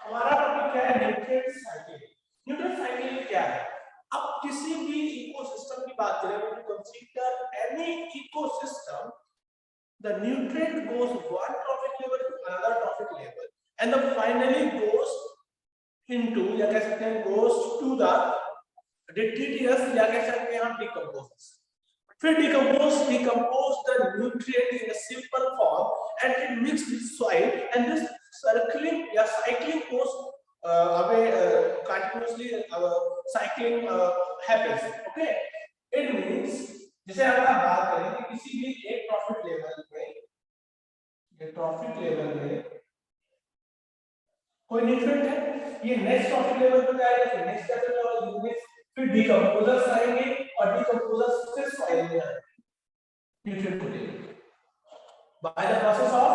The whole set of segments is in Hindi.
हमारा टॉपिक क्या है? Nutrient cycle. न्यूट्रिएंट साइकिल क्या है? अब किसी भी इकोसिस्टम की बात करें, when you consider any ecosystem, the nutrient goes one trophic level to another trophic level and then finally goes into, या कह सकते हैं goes to the detritus, या कह सकते हैं हम decomposes. फिर decompose the nutrient in a simple form and it mixed with soil, and this circling या cycling goes continuously cycling happens. Okay, it means जैसे अगर आप बात करें कि किसी भी एक ट्रॉफिक लेवल में, ये ट्रॉफिक लेवल में कोई न्यूट्रिएंट है, ये नेक्स्ट ट्रॉफिक लेवल पे जाएगा, फिर नेक्स्ट ट्रॉफिक लेवल में फिर डिकम्पोजर्स आएंगे और डिकम्पोजर्स फिर सॉइल में आएंगे न्यूट्रिएंट को देंगे बाय द प्रोसेस ऑफ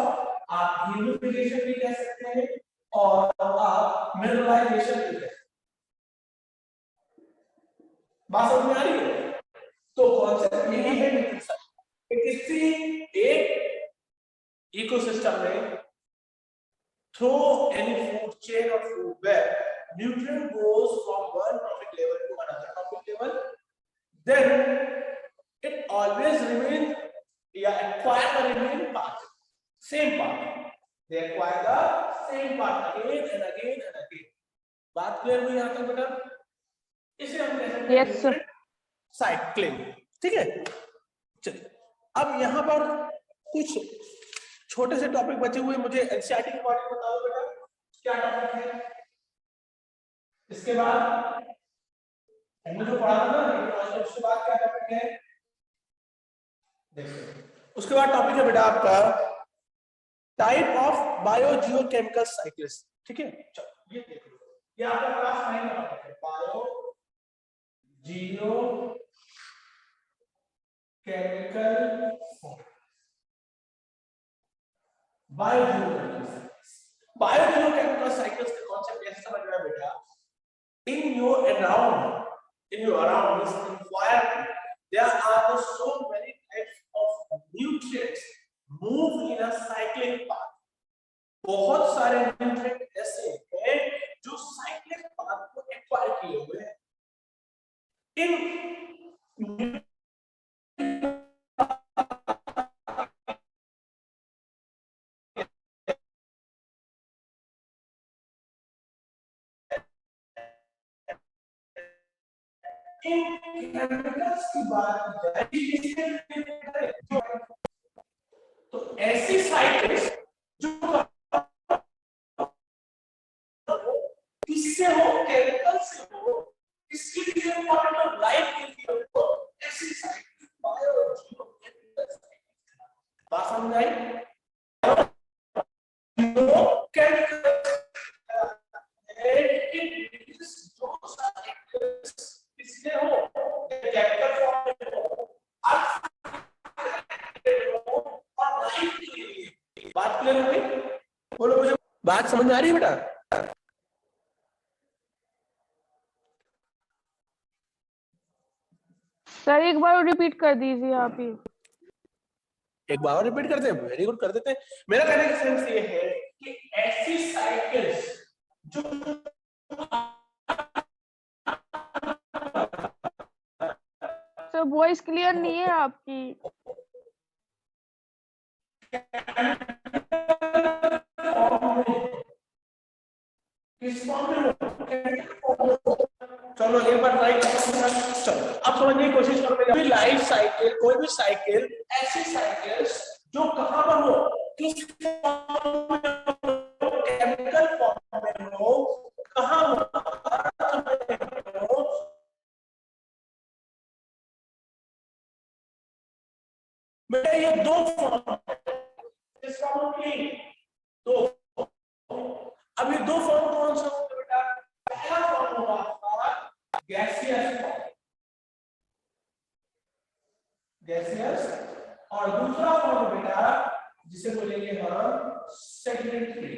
आप ह्यूमिडिफिकेशन भी कह सकते हैं और आप मिनरलाइजेशन भी कह सकते हैं। बात समझ में आ रही है? तो कॉन्सेप्ट यही है कि किसी एक इकोसिस्टम में through any food chain or food web, nutrient goes from one trophic level to another trophic level, then it always remains acquire the remaining part, same part. They acquire the same part again and again and again. बात क्लियर हुई यहाँ तक बेटा? इसे हम कहते हैं nutrient cycling. ठीक है? चलिए अब यहाँ पर कुछ छोटे से टॉपिक बचे हुए, मुझे एनसीईआरटी के बारे में बताओ बेटा, क्या टॉपिक है? इसके बाद हमने जो पढ़ा था ना, उसके बाद क्या टॉपिक है? देखो उसके बाद टॉपिक है बेटा आपका टाइप ऑफ बायोजियोकेमिकल साइकिल्स। ठीक है, चलो ये देखो, ये आपका क्लास 9 का टॉपिक है, बायोजियोकेमिकल साइकिल्स का कॉन्सेप्ट कैसे समझ में आया बेटा? in your around this environment there are so many types of nutrients move in a cyclic path. बहुत सारे न्यूट्रिएंट ऐसे हैं जो साइक्लिक पाथ को एक्वायर किए हुए हैं। इन केमिकल्स की बात तो ऐसी साइकिल्स जो किससे हो, केमिकल से हो, किसके लिए इम्पोर्टेंट हो, लाइफ के लिए हो, ऐसी साइकिल बायोजियोकेमिकल साइकिल। बात समझ आई? बात क्लियर हो गई? बोलो मुझे बात समझ में आ रही है बेटा? सर एक बार रिपीट कर दीजिए आप ही। एक बार रिपीट करते हैं, वेरी गुड, कर देते हैं। मेरा कहने का सेंस ये है कि ऐसी साइकिल्स जो सर वॉइस क्लियर नहीं है आपकी। चलो एक बार ट्राई करते हैं। चलो अब समझने की कोशिश करो। कोई लाइफ साइकिल, कोई भी साइकिल, ऐसी साइकिल्स जो कहां पर हो, किस फॉर्म में हो, केमिकल फॉर्म में हो, कहां हो, बेटा ये दो फॉर्म है, इस फॉर्म की दो। अब ये दो फॉर्म कौन से होंगे बेटा? पहला फॉर्म होगा आपका गैसियस और दूसरा फॉर्म बेटा जिसे बोलेंगे हम सेडिमेंट्री।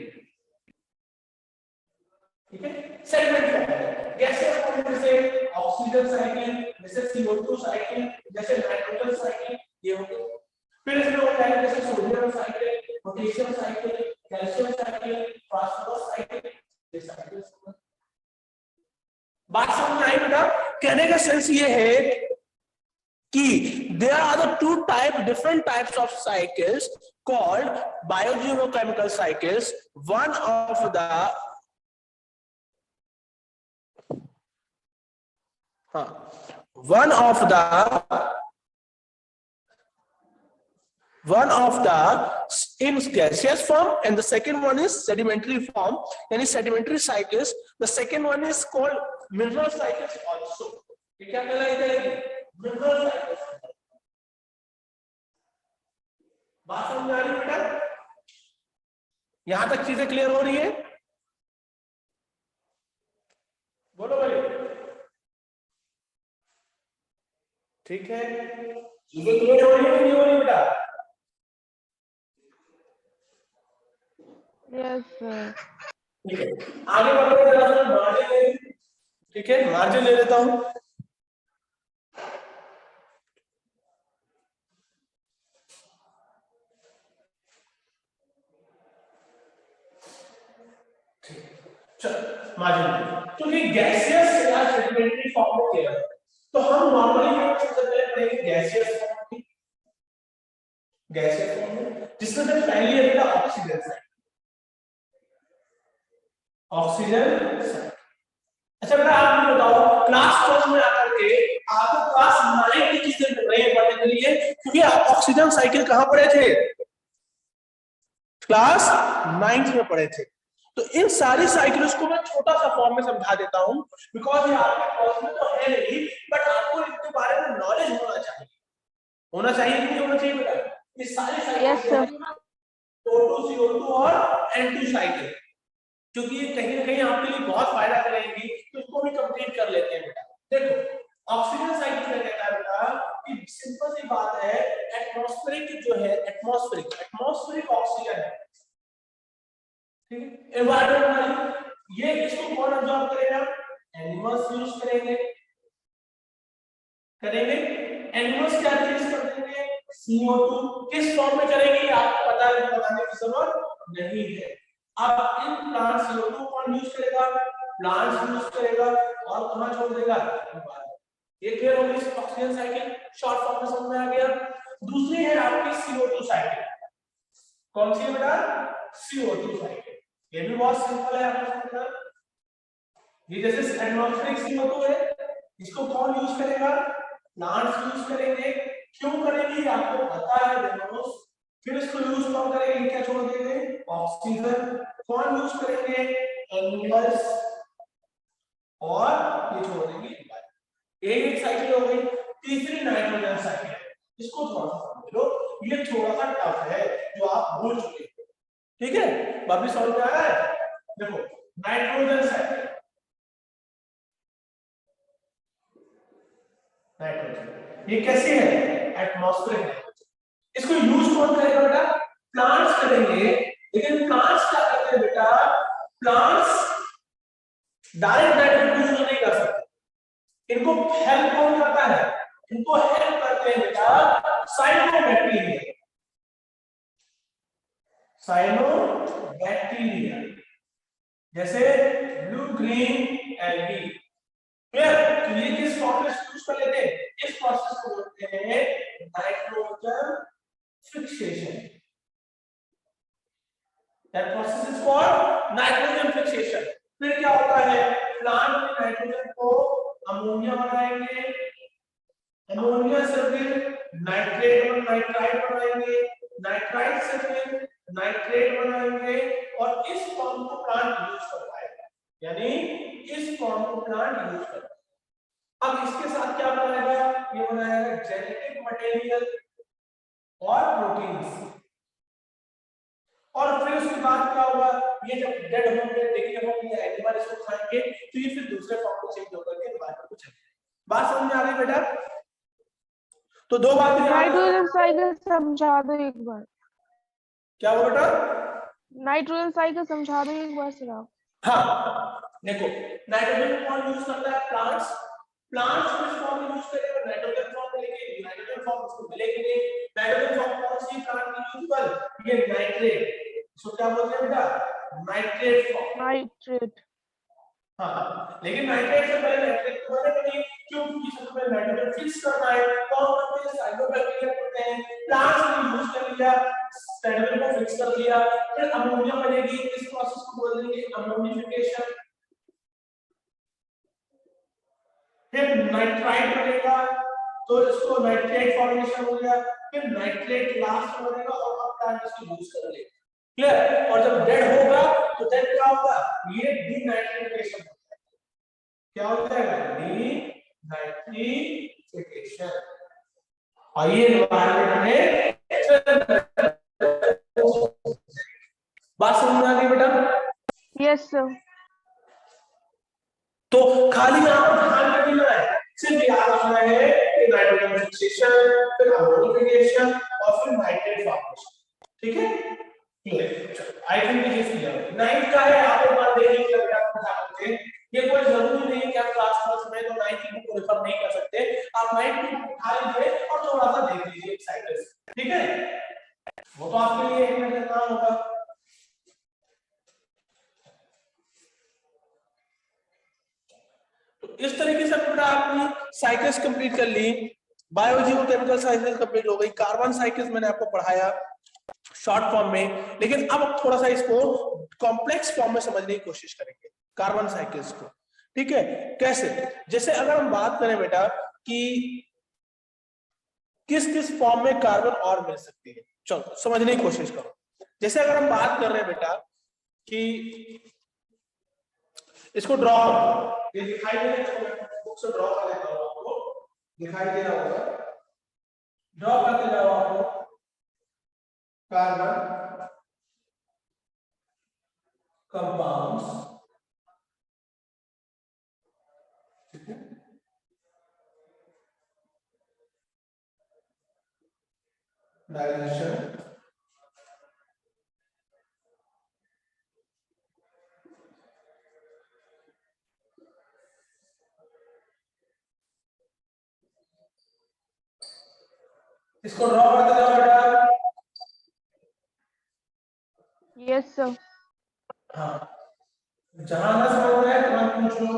ठीक है, सेडिमेंट फॉर्म। गैसियस फॉर्म जैसे ऑक्सीजन साइकिल, जैसे CO2 साइकिल, जैसे नाइट्रोजन साइकिल, ये हो गए। फिर इसमें हो जाएगा जैसे sodium cycle, potassium cycle, calcium cycle, phosphorus cycle, बात समझ में आई बेटा? कहने का सेंस ये है कि there are the different types of cycles called biogeochemical cycles. One of the in gaseous form, and the second one is sedimentary form, yani sedimentary cycles. The second one is called mineral cycles also. ये क्या कहलाएगी? Mineral cycles. बात समझ में आ रही है बेटा? यहां तक चीजें क्लियर हो रही है? बोलो भाई। ठीक है, चीजें क्लियर हो रही है नहीं हो रही बेटा? Yes sir. ठीक है, आगे बढ़ते हैं, जरा मार्जिन ले। ठीक है, मार्जिन ले लेता हूं। मार्जिन क्योंकि गैसियस या सेडिमेंट्री फॉर्म में किया है, तो हम नॉर्मली सबसे पहले पढ़ेंगे गैसियस फॉर्म की। गैसियस फॉर्म में जिसमें से पहली है बेटा ऑक्सीजन साइड। Oxygen side. अच्छा बेटा आप मुझे बताओ, क्लास 12 में आकर के आपको क्लास 9 की चीजें मिल रही है पढ़ने के लिए, क्योंकि आप ऑक्सीजन साइकिल कहां पढ़े थे? क्लास 9 में पढ़े थे। तो इन सारी साइकिल्स को मैं छोटा सा फॉर्म में समझा देता हूं, बिकॉज ये आपके कोर्स में तो है नहीं, बट आपको इनके बारे में नॉलेज होना चाहिए। होना चाहिए कि नहीं होना चाहिए बेटा? ये सारी साइकिल O2 CO2 और N2 साइकिल, क्योंकि ये कहीं ना कहीं आपके लिए बहुत फायदा करेंगी, तो इसको भी कंप्लीट कर लेते हैं बेटा। देखो ऑक्सीजन साइकिल क्या कहता है बेटा कि सिंपल सी बात है, एटमॉस्फेरिक जो है, एटमॉस्फेरिक ऑक्सीजन है, ठीक है, एनवायरमेंट, ये इसको कौन ऑब्जॉर्व करेगा? एनिमल्स यूज करेंगे। एनिमल्स क्या यूज कर देंगे? CO2। किस फॉर्म में करेंगे आपको पता है, बताने की जरूरत नहीं है। अब इन प्लांट CO2 कौन यूज करेगा? प्लांट्स यूज करेगा, और कहां छोड़ देगा? ये क्लियर हो गई ऑक्सीजन साइकिल, शॉर्ट फॉर्म में समझ में आ गया। दूसरी है आपकी CO2 साइकिल। कौन सी है बेटा? CO2 cycle. ये भी बहुत सिंपल है आपको समझना। ये जैसे एटमॉस्फेरिक CO2 है, इसको कौन यूज करेगा? प्लांट्स यूज करेंगे। क्यों करेंगे आपको पता है देखो। फिर इसको यूज कौन करेंगे? क्या छोड़ देंगे? ऑक्सीजन। कौन यूज करेंगे? एनिमल्स, और ये छोड़ देंगे एक साइकिल हो गई। तीसरी नाइट्रोजन साइकिल, इसको थोड़ा सा समझ लो, ये थोड़ा सा टफ है जो आप भूल चुके हैं। ठीक है, वापस समझ में आ रहा है? देखो नाइट्रोजन साइकिल, नाइट्रोजन ये कैसी है? एटमॉस्फेरिक है। इसको यूज कौन करेगा बेटा? प्लांट्स करेंगे। लेकिन प्लांट्स क्या करते हैं बेटा? प्लांट्स डायरेक्ट नाइट्रोजन यूज नहीं कर सकते, इनको हेल्प कौन करता है? इनको हेल्प करते हैं बेटा साइनोबैक्टीरिया। साइनोबैक्टीरिया जैसे ब्लू ग्रीन एल्गी। क्लियर? तो ये किस प्रोसेस यूज कर लेते हैं? इस प्रोसेस को बोलते हैं nitrogen fixation. That process is called nitrogen fixation. फिर क्या होता है? प्लांट में नाइट्रोजन को अमोनिया बनाएंगे, अमोनिया से फिर नाइट्रेट और नाइट्राइट बनाएंगे, नाइट्राइट से फिर नाइट्रेट बनाएंगे, और इस फॉर्म को प्लांट यूज कर पाएगा, यानी इस फॉर्म को प्लांट यूज कर। अब इसके साथ क्या बनाएगा? ये बनाएगा जेनेटिक मटेरियल और प्रोटीन्स, और फिर उसके बाद क्या होगा? ये जब डेड होंगे, देखिए होंगे एनिमल इसको खाएंगे, तो ये फिर दूसरे फॉर्म में चेंज होकर के एनवायरनमेंट को चलेगा। बात समझ में आ रही बेटा? तो दो बातें नाइट्रोजन साइकिल समझा दो एक बार। क्या हुआ बेटा? नाइट्रोजन साइकिल समझा दो एक बार सर आप। हाँ देखो, नाइट्रोजन कौन यूज करता है? प्लांट्स। प्लांट्स किस फॉर्म में यूज करेगा? नाइट्रोजन फॉर्म में, लेकिन नाइट्रोजन फॉर्म उसको मिलेगी नहीं। नाइट्रोजन फॉर्म कौन सी प्लांट में यूज कर? ये नाइट्रेट। इसको क्या बोलते हैं बेटा? Nitrate form. नाइट्रेट। हाँ, लेकिन नाइट्रेट से पहले नाइट्रेट तो बनेगा नहीं, क्योंकि सबसे पहले नाइट्रोजन फिक्स करना है। कौन करते हैं? साइटोबैक्टीरिया करते हैं। प्लांट्स ने यूज कर लिया, नाइट्रोजन को फिक्स कर लिया, फिर अमोनिया बनेगी। इस प्रोसेस को बोल देंगे अमोनिफिकेशन। फिर नाइट्राइट बनेगा, तो इसको नाइट्रेट फॉर्मेशन हो गया। फिर नाइट्रेट लास्ट में बनेगा और अब प्लांट इसको यूज कर लेगा। क्लियर? और जब डेड होगा तो देन क्या होगा? ये डीनाइट्रिफिकेशन होता है। क्या हो जाएगा? डीनाइट्रिफिकेशन। और ये एनवायरनमेंट में बात समझ में आ गई बेटा? Yes sir. तो खाली आपको ध्यान रखना है, सिर्फ याद रखना है कि नाइट्रोजन फिक्सेशन, फिर अमोनिफिकेशन और फिर नाइट्रेट फॉर्मेशन। ठीक है? I think this is clear. 9th का है, आप एक बार देख लीजिए अगर आप बता सकते हैं। ये कोई जरूरी नहीं है कि आप क्लास फर्स्ट में तो 9th की बुक को रेफर नहीं कर सकते। आप 9th की बुक उठा लीजिए और थोड़ा सा देख लीजिए एक साइड से। ठीक है? वो तो आपके लिए एक मिनट काम होगा। तो इस तरीके से बेटा आपने साइकिल्स कंप्लीट कर ली। बायोजियोकेमिकल साइकिल कंप्लीट हो गई। कार्बन साइकिल्स मैंने आपको पढ़ाया शॉर्ट फॉर्म में, लेकिन अब थोड़ा सा इसको कॉम्प्लेक्स फॉर्म में समझने की कोशिश करेंगे कार्बन साइकिल्स को। ठीक है? कैसे? जैसे अगर हम बात करें बेटा कि किस किस फॉर्म में कार्बन और मिल सकती है, चलो समझने की कोशिश करो। जैसे अगर हम बात कर रहे हैं बेटा कि इसको ड्रॉ करो, ये दिखाई दे रहा है, बुक से ड्रॉ कर लेता हूं, आपको दिखाई दे रहा होगा। ड्रॉ करते जाओ आपको कार्बन कंपाउंड्स। ठीक है? डायजेशन, इसको ड्रॉ करते जाओ बेटा। Yes sir. हाँ, जहां ना समझ में आए तुरंत पूछ लो।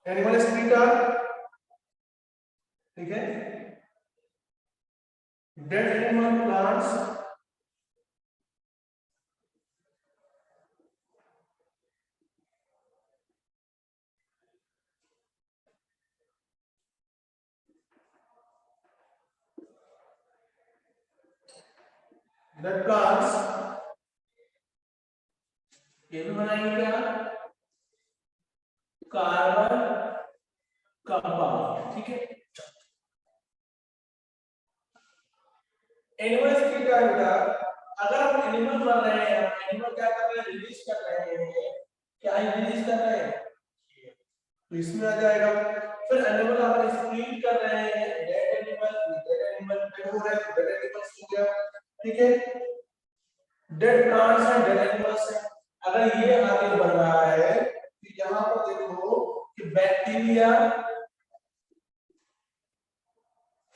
एनिमल स्पीकर, ठीक है? Dead animal plants, dead plants, ये भी बनाएंगे क्या? Carbon compound. ठीक है? एनिमल स्पीकर बेटा, अगर आप एनिमल बन रहे हैं, एनिमल क्या कर रहे हैं? रिलीज कर रहे हैं। क्या रिलीज कर रहे हैं? तो इसमें आ जाएगा। फिर एनिमल आप स्प्लिट कर रहे हैं, डेड एनिमल, डेड हो रहा है, डेड एनिमल्स हो गया। ठीक है? Dead plants and dead animals है। अगर ये आगे बढ़ रहा है तो यहां पर देखो कि बैक्टीरिया,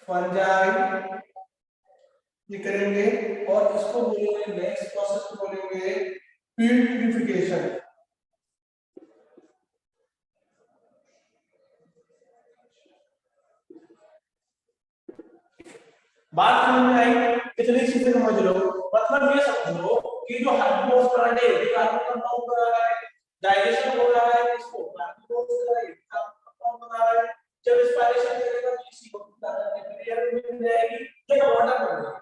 फंजाई ये करेंगे और इसको बोलेंगे, नेक्स्ट प्रोसेस को बोलेंगे प्यूरिफिकेशन। बात समझ में आई? इतनी चीजें समझ लो। मतलब ये समझ लो कि जो हाइड्रोस प्लांट है ये कार्बन कंपाउंड बना रहा है, डाइजेशन हो रहा है, इसको कार्बोस कर रहा है, कार्बन कंपाउंड बना रहा है। जब एक्सपायरेशन करेगा तो इसी को मिल जाएगी, ये वाटर बन जाएगा।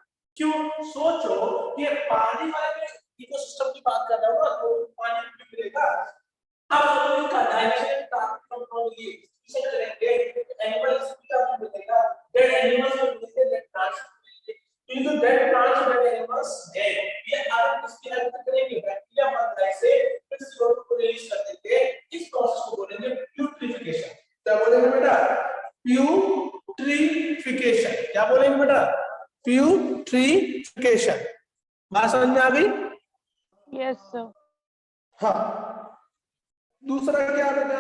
क्यों? सोचो कि पानी वाले इकोसिस्टम की बात कर रहा हूँ ना, तो पानी भी मिलेगा। अब सोचो इनका डाइजेशन कंट्रोल ये किसे करेंगे? एनिमल्स का भी मिलेगा, डेड एनिमल्स को मिलेंगे, डेड प्लांट्स मिलेंगे। तो ये जो डेड प्लांट्स डेड एनिमल्स है, ये आप किसकी हेल्प करेंगे? बैक्टीरिया बनने से फिर CO2 को रिलीज कर देंगे। इस प्रोसेस को बोलेंगे प्यूट्रिफिकेशन। क्या बोलेंगे बेटा? प्यूट्रिफिकेशन। क्या बोलेंगे बेटा? प्यूट्रिफिकेशन। बात समझ में आ गई? Yes sir. हाँ, दूसरा क्या बेटा?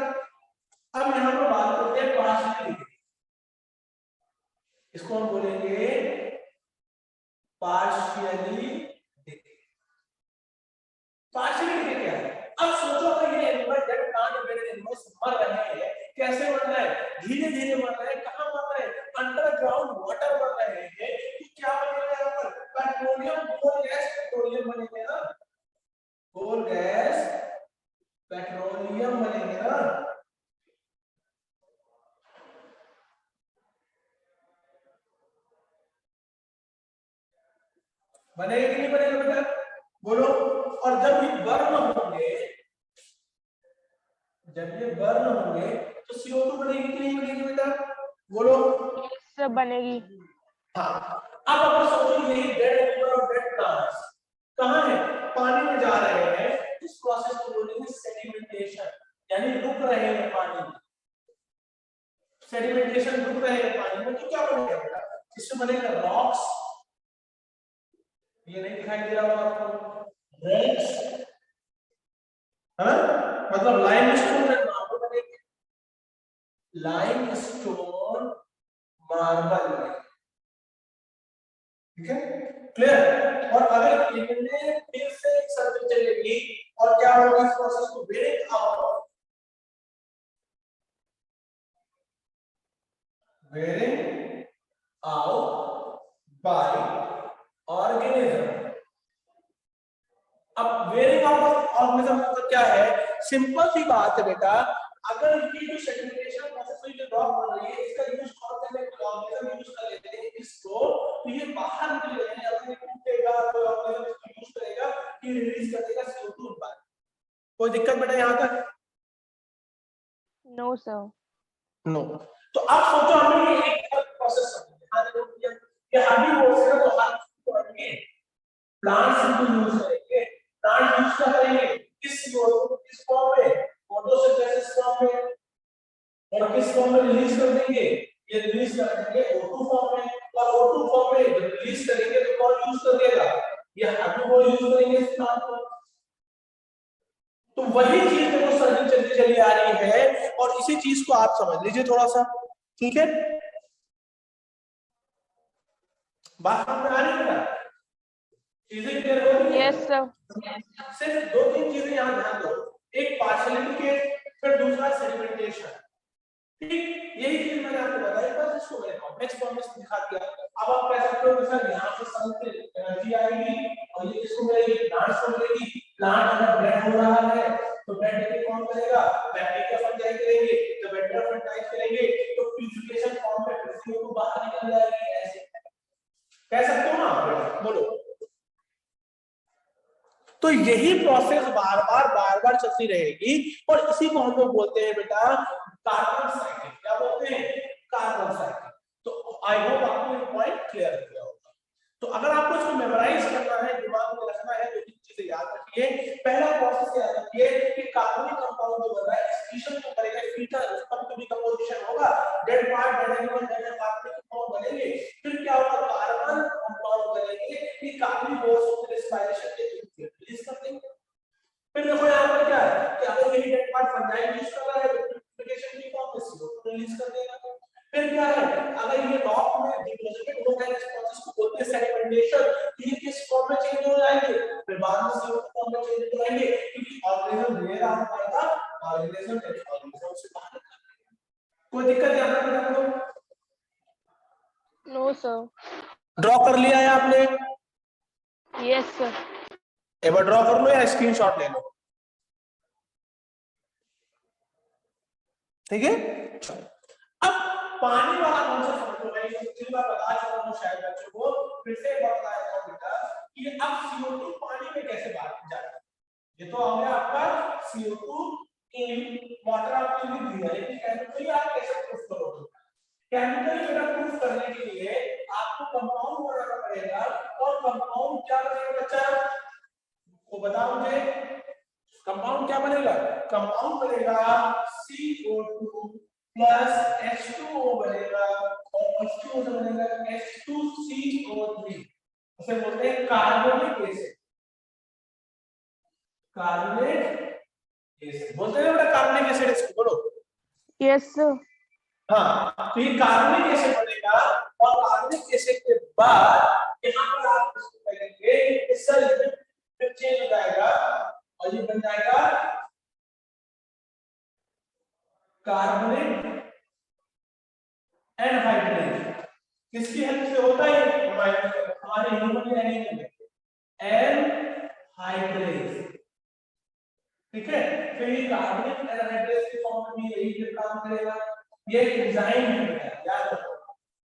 अब यहां पर बात करते हैं पार्शियली। इसको हम बोलेंगे पार्शियली डिके। पार्शियली डिके क्या है? अब सोचो अगर ये animal dead plant dead animals मर रहे हैं, कैसे मर रहे हैं? धीरे धीरे मर रहे हैं। कहां मर रहे हैं? अंडरग्राउंड वाटर मर रहे हैं। तो क्या बनेगा यहां पर? पेट्रोलियम, कोल गैस पेट्रोलियम बनेंगे ना, कोल गैस पेट्रोलियम बनेंगे ना। बनेगा कि नहीं बनेगा बेटा? बोलो। और जब ये बर्न होंगे, जब ये बर्न होंगे तो CO2 बनेगी कि नहीं बनेगी बेटा? बोलो। यस सर, बनेगी। हाँ, अब अगर सोचो यही डेड एनिमल और डेड प्लांट्स कहां है? पानी में जा रहे हैं। इस प्रोसेस को बोलेंगे सेडिमेंटेशन, यानी रुक रहे हैं पानी में। सेडिमेंटेशन, रुक रहे हैं पानी में। तो क्या बनेगा बेटा? इसमें बनेगा रॉक्स। ये नहीं दिखाई दे रहा होगा आपको? रेक्स, है मतलब लाइमस्टोन एंड मार्बल बनेंगे। लाइमस्टोन मार्बल, ठीक है? क्लियर? और अगर इनमें फिर से एक सर्किट चलेगी और क्या होगा? इस प्रोसेस को wearing out, wearing out by organism. अब वेरिंग आउट ऑफ ऑर्गेनिज्म मतलब क्या है? सिंपल सी बात है बेटा, अगर ये जो सेडिमेंटेशन प्रोसेस हुई, जो रॉक बन रही है, इसका यूज कौन करने के? ऑर्गेनिज्म यूज कर लेते हैं इसको, तो ये बाहर निकल जाएंगे। अगर ये टूटेगा तो ऑर्गेनिज्म इसको यूज करेगा, ये रिलीज कर देगा CO2 बाहर। कोई दिक्कत बेटा यहां तक? No sir. नो। तो अब सोचो हमें ये एक प्रोसेस है, ये हार्डी बोर्ड से तो हार्ड करेंगे, प्लांट्स को यूज करेंगे। प्लांट यूज क्या करेंगे? किस किस फॉर्म में? फोटोसिंथेसिस फॉर्म में। और किस फॉर्म में रिलीज कर देंगे? ये रिलीज कर देंगे O2 फॉर्म में। और O2 फॉर्म में जब रिलीज करेंगे तो कौन यूज कर देगा? ये हार्डी बोर्ड यूज करेंगे इस प्लांट को। तो वही चीज देखो सर्जन चलती चली आ रही है, और इसी चीज को आप समझ लीजिए थोड़ा सा, ठीक है? बात समझ में आ रही है? चीजें क्लियर हो गई? Yes sir. सिर्फ दो तीन चीजें यहां ध्यान दो, एक पार्शियलिटी केस, फिर दूसरा सेडिमेंटेशन। ठीक, यही चीज मैंने आपको बताई, बस इसको मैंने कॉम्प्लेक्स फॉर्म में दिखा दिया। अब आप कह सकते हो कि सर यहां से सन से एनर्जी आएगी और ये किसको मिलेगी? प्लांट्स को मिलेगी। प्लांट अगर डेड हो रहा है तो डेड के कौन करेगा? बैक्टीरिया फंजाई करेंगे। जब बैक्टीरिया फंजाई करेंगे तो प्यूरिफिकेशन फॉर्म में CO2 बाहर निकल जाएगी। ऐसे कह सकते हो ना आप? बोलो। तो यही प्रोसेस बार बार चलती रहेगी, और इसी को हम लोग बोलते हैं बेटा कार्बन साइकिल। क्या बोलते हैं? Carbon cycle. तो आई होप आपको ये पॉइंट क्लियर हो गया होगा। तो अगर आपको इसको मेमोराइज करना है, दिमाग में रखना है, तो तीन चीजें याद रखिए। पहला प्रोसेस याद रखिए कि कार्बनिक कंपाउंड जो बन रहा है, एक्सक्रीशन जो करेगा फिल्टर, उसका भी डिकम्पोजिशन होगा। Dead part, dead animal, dead कार्बनिक कंपाउंड बनेंगे। फिर क्या होगा? कार्बन कंपाउंड बनेंगे। ये कार्बन बोर्ड रेस्पिरेशन के थ्रू रिलीज कर देंगे। फिर देखो यहाँ पर क्या है कि अगर यही डेड पार्ट फंजाई यूज कर रहा है तो प्यूरिफिकेशन की फॉर्म में CO2 रिलीज कर देगा। फिर क्या है? अगर ये रॉक में डिपॉजिटेड हो गया, इस प्रोसेस को बोलते हैं सेडिमेंटेशन। ये किस फॉर्म में चेंज हो जाएंगे? फिर बाद में CO2 फॉर्म में चेंज हो जाएंगे, क्योंकि ऑर्गेनिज्म रियर आ पाएगा, ऑर्गेनिज्म से बाहर निकल जाएगा। कोई दिक्कत यहां पर बता दो? No sir. ड्रॉ कर लिया है आपने? Yes sir. एक बार ड्रॉ कर लो या स्क्रीनशॉट ले लो, ठीक है? अब पानी वाला कॉन्सेप्ट समझो। मैं ये पिछली बार बता चुका हूं शायद बच्चों को, फिर से बता देता हूं बेटा कि अब CO2 पानी में कैसे जाता है। ये तो हो गया आपका CO2 इन वाटर आपको लिख दिया, लेकिन केमिकली आप कैसे प्रूफ करोगे? केमिकली बेटा प्रूफ करने के लिए आपको कंपाउंड बनाना पड़ेगा, और कंपाउंड क्या बनेगा बच्चा? वो बताओ मुझे, कंपाउंड क्या बनेगा? कंपाउंड बनेगा CO2 प्लस H2O बनेगा, और H2O से बनेगा H2CO3। उसे बोलते हैं कार्बोनिक एसिड। कार्बोनेट एसिड बोलते हैं बेटा, कार्बोनिक एसिड इसको बोलो। Yes sir. हाँ, तो ये कार्बोनिक एसिड बनेगा, और कार्बोनिक एसिड के बाद यहाँ पर आप इसको करेंगे, इसका लिमिट फिर चेंज हो जाएगा, और ये बन जाएगा कार्बोनेट एनहाइड्रेट। किसकी हेल्प से होता है? हमारे ह्यूमन एनिमल में एनहाइड्रेट, ठीक है। फिर ये कार्बोनेट एनहाइड्रेट के फॉर्म में यही फिर काम करेगा। ये एंजाइम है, याद रखो,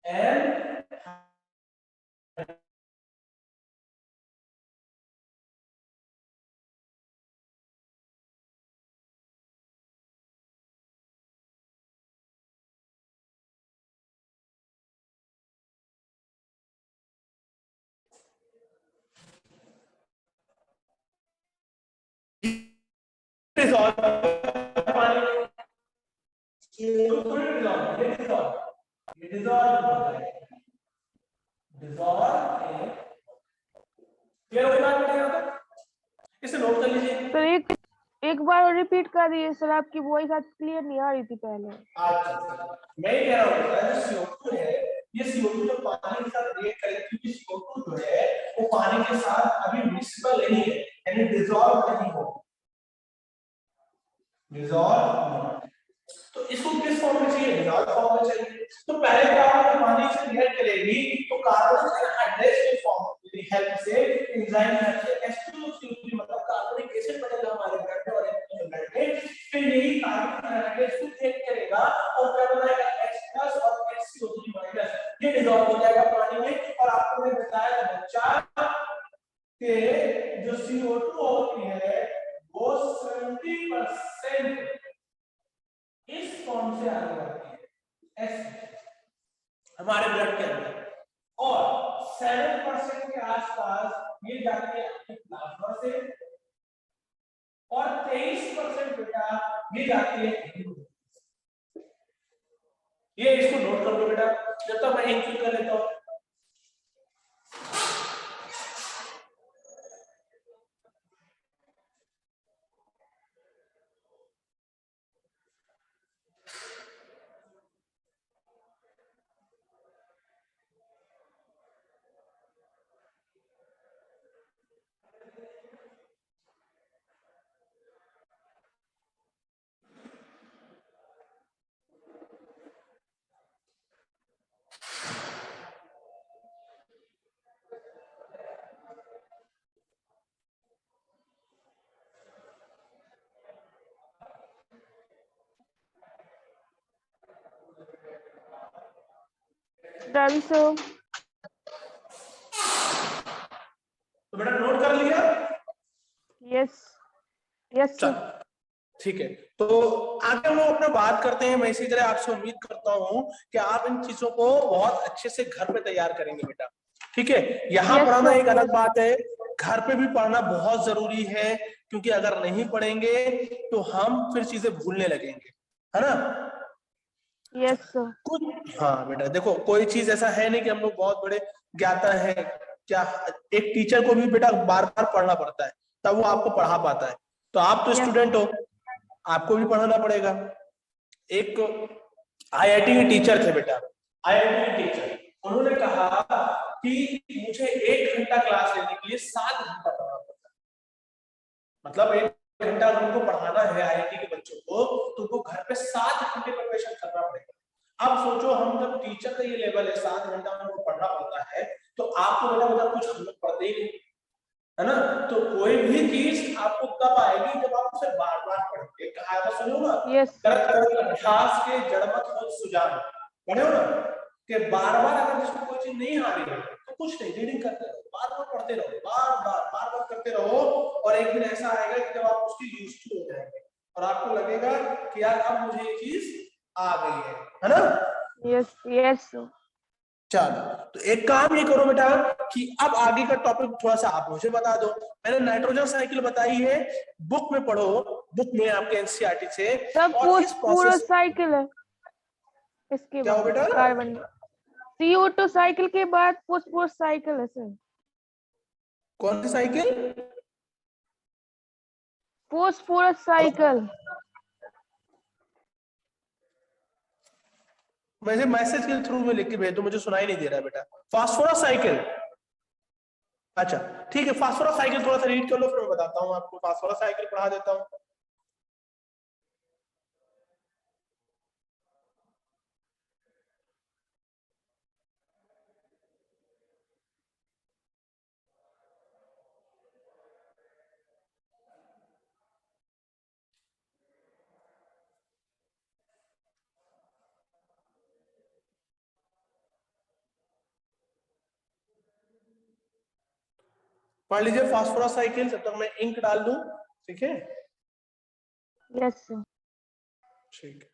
एन इसे नोट कर लीजिए। तो एक बार रिपीट कर दिए सर, आपकी वॉइस आज क्लियर नहीं आ रही थी पहले। अच्छा, मैं ये कह रहा हूँ जो CO2 है, ये CO2 जो पानी के साथ रिएक्ट करेगा, क्योंकि CO2 जो है वो पानी के साथ अभी मिक्सिबल नहीं है, यानी डिसॉल्व नहीं हो, डिसॉल्व। तो इसको किस फॉर्म में चाहिए? डिसॉल्व फॉर्म में चाहिए। तो पहले क्या होगा, पानी से रिएक्ट करेगी तो कार्बन एनहाइड्रेट के फॉर्म की हेल्प से, एंजाइम की हेल्प से H2O3 मतलब कार्बनिक एसिड बनेगा हमारे ब्लड में और ब्लड में। फिर यही कार्बन एनहाइड्रेट को रिएक्ट करेगा और क्या बनाएगा? H+ और HCO3-। ये डिसॉल्व हो जाएगा पानी में। और आपको मैंने बताया था बच्चा कि जो CO2 होती है वो 70% इस फॉर्म से आगे बढ़ती है, S हमारे ब्लड के अंदर, और 7% के आसपास ये जाती है आपके प्लाज्मा से, और 23% बेटा ये जाती है। ये इसको नोट कर लो बेटा, जब तक मैं इंक्लूड कर लेता हूं। Done sir. तो बेटा नोट कर लिया? यस यस चल सर। ठीक है, तो आगे हम लोग अपना बात करते हैं। मैं इसी तरह आपसे उम्मीद करता हूं कि आप इन चीजों को बहुत अच्छे से घर पे तैयार करेंगे बेटा, ठीक है। यहाँ Yes, पढ़ाना sir. एक अलग बात है, घर पे भी पढ़ना बहुत जरूरी है, क्योंकि अगर नहीं पढ़ेंगे तो हम फिर चीजें भूलने लगेंगे, है ना। Yes sir. कुछ हाँ बेटा देखो, कोई चीज ऐसा है नहीं कि हम लोग बहुत बड़े ज्ञाता है क्या। एक टीचर को भी बेटा बार बार पढ़ना पड़ता है, तब वो आपको पढ़ा पाता है। तो आप तो स्टूडेंट हो, आपको भी पढ़ाना पड़ेगा। एक IIT के टीचर थे बेटा, IIT के टीचर, उन्होंने कहा कि मुझे 1 घंटा क्लास लेने के लिए 7 घंटा पढ़ना पड़ता है। मतलब 1 घंटा उनको पढ़ाना है IIT के बच्चों को, तो उनको घर पे 7 घंटे प्रिपरेशन करना पड़ेगा। अब सोचो, हम जब टीचर का ये लेवल है, 7 घंटा उनको पढ़ना पड़ता है, तो आपको बेटा कुछ हम लोग पढ़ते ही नहीं, है ना। तो कोई भी चीज आपको कब आएगी? जब आप उसे बार बार पढ़ेंगे। कहावत सुनो ना, Yes, sir. करत करत अभ्यास के जड़ मत होत सुजान। पढ़े हो ना कि बार बार अगर जिसको कोई चीज नहीं आ रही है तो कुछ नहीं, रीडिंग करते रहो, बार बार पढ़ते रहो, बार बार करते रहो, और एक दिन ऐसा आएगा कि जब आप उसकी यूज टू हो जाएंगे और आपको लगेगा कि यार अब मुझे ये चीज आ गई है ना। Yes yes. चलो तो एक काम ये करो बेटा कि अब आगे का टॉपिक थोड़ा सा आप मुझे बता दो। मैंने नाइट्रोजन साइकिल बताई है, बुक में पढ़ो, बुक में आपके एनसीईआरटी से। सब और इस पूरा प्रोसेस साइकिल है इसके क्या हो बाद बेटा? कार्बन CO2 साइकिल के बाद पोस्ट साइकिल है सर। कौन सी साइकिल? Post cycle. मुझे मैसेज के थ्रू में लिख के भेज दो, मुझे सुनाई नहीं दे रहा है बेटा। फास्फोरस साइकिल, अच्छा ठीक है, फास्फोरस साइकिल थोड़ा सा रीड कर लो, फिर मैं बताता हूँ आपको। फास्फोरस साइकिल पढ़ा देता हूँ। पढ़ लीजिए फास्फोरस साइकिल, जब तक मैं इंक डाल दूं, ठीक है? Yes sir. ठीक है।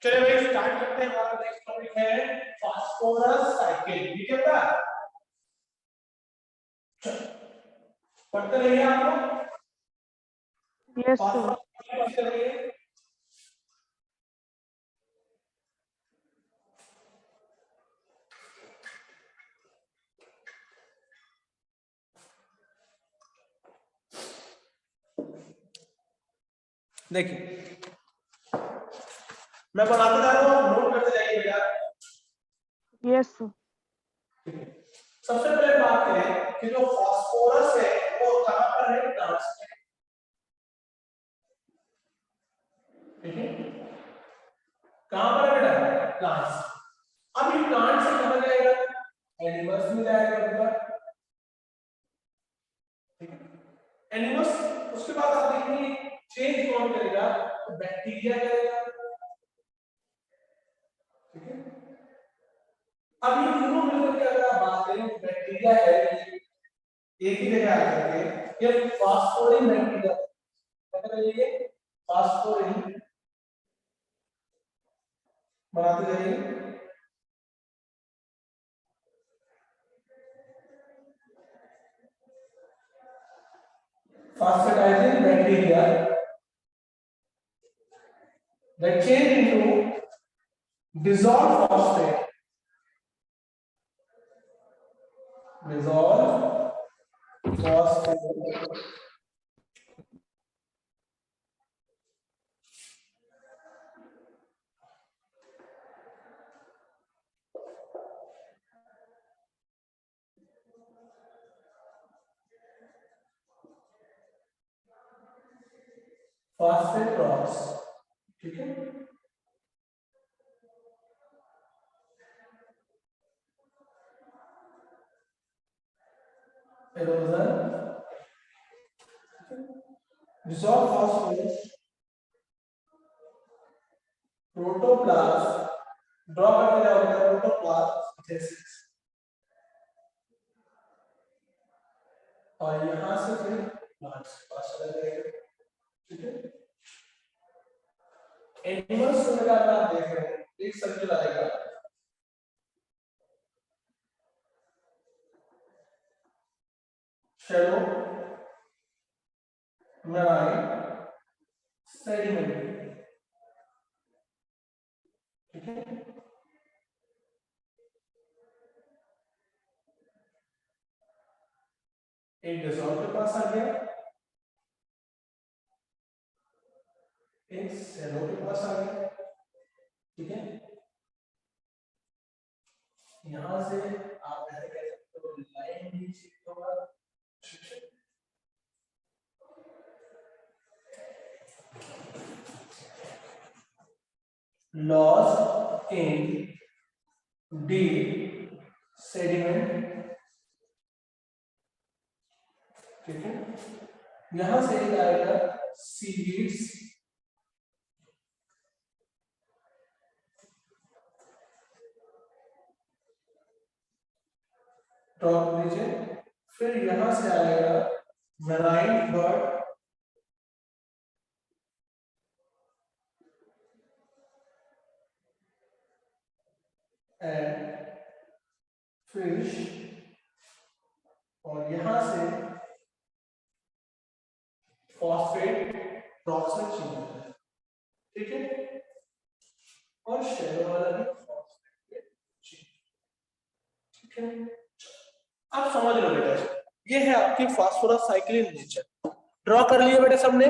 चलिए भाई स्टार्ट करते हैं। हमारा नेक्स्ट टॉपिक है फास्फोरस साइकिल, ठीक है बेटा? पढ़ते रहिए आप लोग। Yes sir. फास्फोरस साइकिल पढ़ते रहिए। देखिए मैं बनाते जा रहा हूँ, नोट करते जाइए बेटा। Yes sir. सबसे पहले बात करें कि जो फास्फोरस है वो कहां पर है? प्लांट्स में, ठीक है? कहां पर है बेटा? प्लांट्स। अब ये प्लांट से कहां जाएगा? एनिमल्स में जाएगा बेटा, ठीक है? एनिमल्स, उसके बाद आप देखेंगे चेंज कौन करेगा? तो बैक्टीरिया करेगा, ठीक है? अब ये दोनों मिलकर के अगर आप बात करें तो बैक्टीरिया है एक ही जगह आकर के, ये फास्फोरिन बैक्टीरिया, क्या कहते हैं ये? फास्फोरिन बनाते जाइए। Phosphatizing bacteria that change into dissolved phosphate phosphate rocks, ठीक है। erosion, dissolved phosphorus, protoplast, draw करके जाओगे प्रोटोप्लास्ट सिंथेसिस, और यहां से फिर प्लांट्स पास चला जाएगा, ठीक है। एनिमल्स में अगर आप देख रहे हैं एक सर्कल आएगा, शैलो, मैराइन, सेडिमेंट, ठीक है। एक डिसॉल्व के पास आ गया, एक सेलो के पास आ गया, ठीक है। यहां से आप ऐसे कह सकते हो लाइन भी शिफ्ट होगा, लॉस इन डी सेडिमेंट, ठीक है। यहां से एक आएगा सीवीड्स, ड्रॉप लीजिए, फिर यहां से आएगा मैराइन बर्ड, एंड फिश, और यहां से फॉस्फेट रॉक्स में चेंज होता है, ठीक है। और शैलो वाला भी फॉस्फेट में चेंज, ठीक है। आप समझ लो बेटा, ये है आपकी phosphorus cycle in nature. Draw कर लिए बेटा सबने?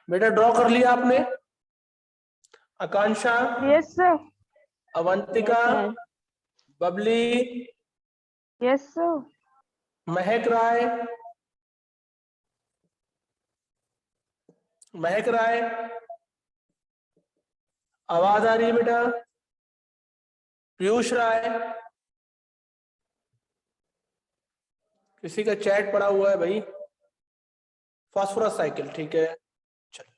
बेटा ड्रॉ कर लिया आपने? Akanksha, yes sir, Avantika, Babli, yes sir, Mahak Rai, महक राय, आवाज आ रही है बेटा? पीयूष राय, किसी का चैट पड़ा हुआ है भाई? फास्फोरस साइकिल, ठीक है। चलो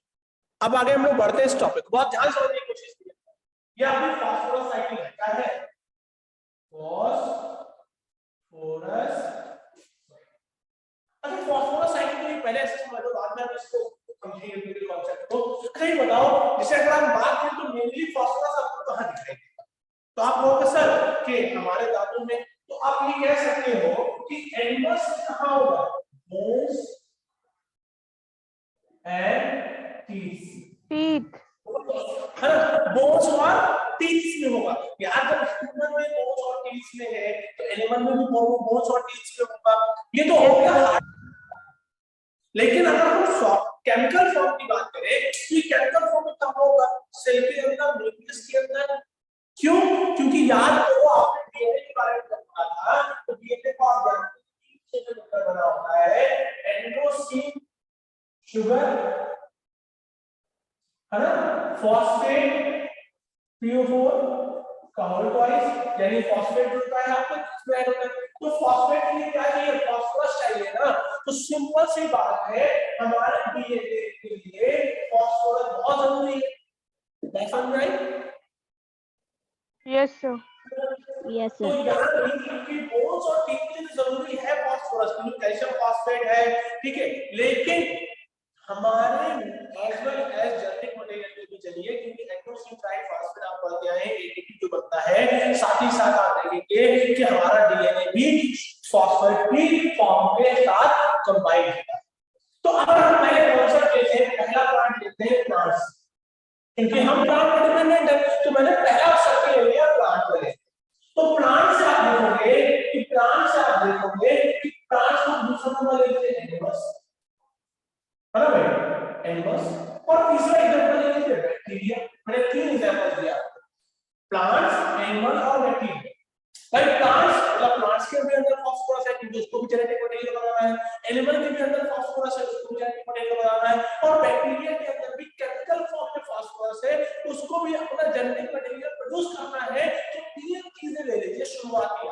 अब आगे हम लोग बढ़ते हैं इस टॉपिक, बहुत ध्यान से समझने की कोशिश कीजिए। ये आपकी फास्फोरस साइकिल है, क्या है? फास्फोरस। अच्छा, फास्फोरस साइकिल को पहले ऐसे समझ लो, बाद में हम इसको समझेंगे पूरे कॉन्सेप्ट को। अच्छा ये बताओ, जैसे अगर हम बात करें तो मेनली फास्फोरस आपको कहां दिखाई देगा? तो आप कहोगे सर कि हमारे दांतों में, तो आप ये कह सकते हो कि एनिमल्स में कहां होगा? बोन्स एंड टीथ, है ना? बोन्स और टीथ में होगा। यार जब ह्यूमन में बोन्स और टीथ में है तो एनिमल में भी बोन्स और टीथ में होगा। ये तो हो गया। लेकिन अगर हम केमिकल फॉर्म की बात करें तो ये केमिकल फॉर्म में कहां होगा? सेल के अंदर, न्यूक्लियस के अंदर। क्यों? क्योंकि याद करो आपने डीएनए के बारे में पढ़ा था, तो डीएनए का ऑर्गेनिक से मिलकर बना होता है एंडोसिन शुगर, है ना, फॉस्फेट PO4 का होल ट्वाइस, यानी फॉस्फेट होता है आपको इसमें ऐड होता है। तो फॉस्फेट के लिए क्या चाहिए? फास्फोरस चाहिए ना। तो सिंपल सी बात है, हमारे डीएनए के लिए फास्फोरस बहुत जरूरी है। बात समझ आई? यस सर, यस तो सर। यहाँ की बोन्स और टीथ के लिए जरूरी है फास्फोरस, क्योंकि कैल्शियम फॉस्फेट है, ठीक है। लेकिन हमारे as well as genetic material में भी चाहिए, क्योंकि एंडोसिन ट्राइफॉस्फेट आप पढ़ते आए हैं, एटीपी जो बनता है, साथ ही साथ आप देखेंगे कि हमारा डीएनए भी फॉस्फेट की फॉर्म के साथ कंबाइन होता है। तो अगर हम पहले कॉन्सेप्ट लेते हैं, पहला पॉइंट लेते हैं प्लांट्स, क्योंकि हम प्लांट पर डिपेंडेंट है, तो मैंने पहला सर्कल ले लिया प्लांट पर। तो प्लांट से आप देखोगे कि देखोगे कि प्लांट्स को दूसरा नंबर ले लेते हैं एनिमल्स, है ना भाई, एनिमल्स। और तीसरा एग्जांपल ले लेते हैं बैक्टीरिया। मैंने 3 एग्जांपल दिया, प्लांट्स, एनिमल और बैक्टीरिया। भाई प्लांट्स मतलब प्लांट्स के भी अंदर फास्फोरस है क्योंकि उसको भी जेनेटिक मटेरियल बनाना है, एनिमल के भी अंदर फास्फोरस है उसको भी जेनेटिक मटेरियल बनाना है, और बैक्टीरिया के अंदर भी केमिकल फॉर्म में फास्फोरस है उसको भी अपना जेनेटिक मटेरियल प्रोड्यूस करना है। तो 3 चीजें ले लीजिए शुरुआती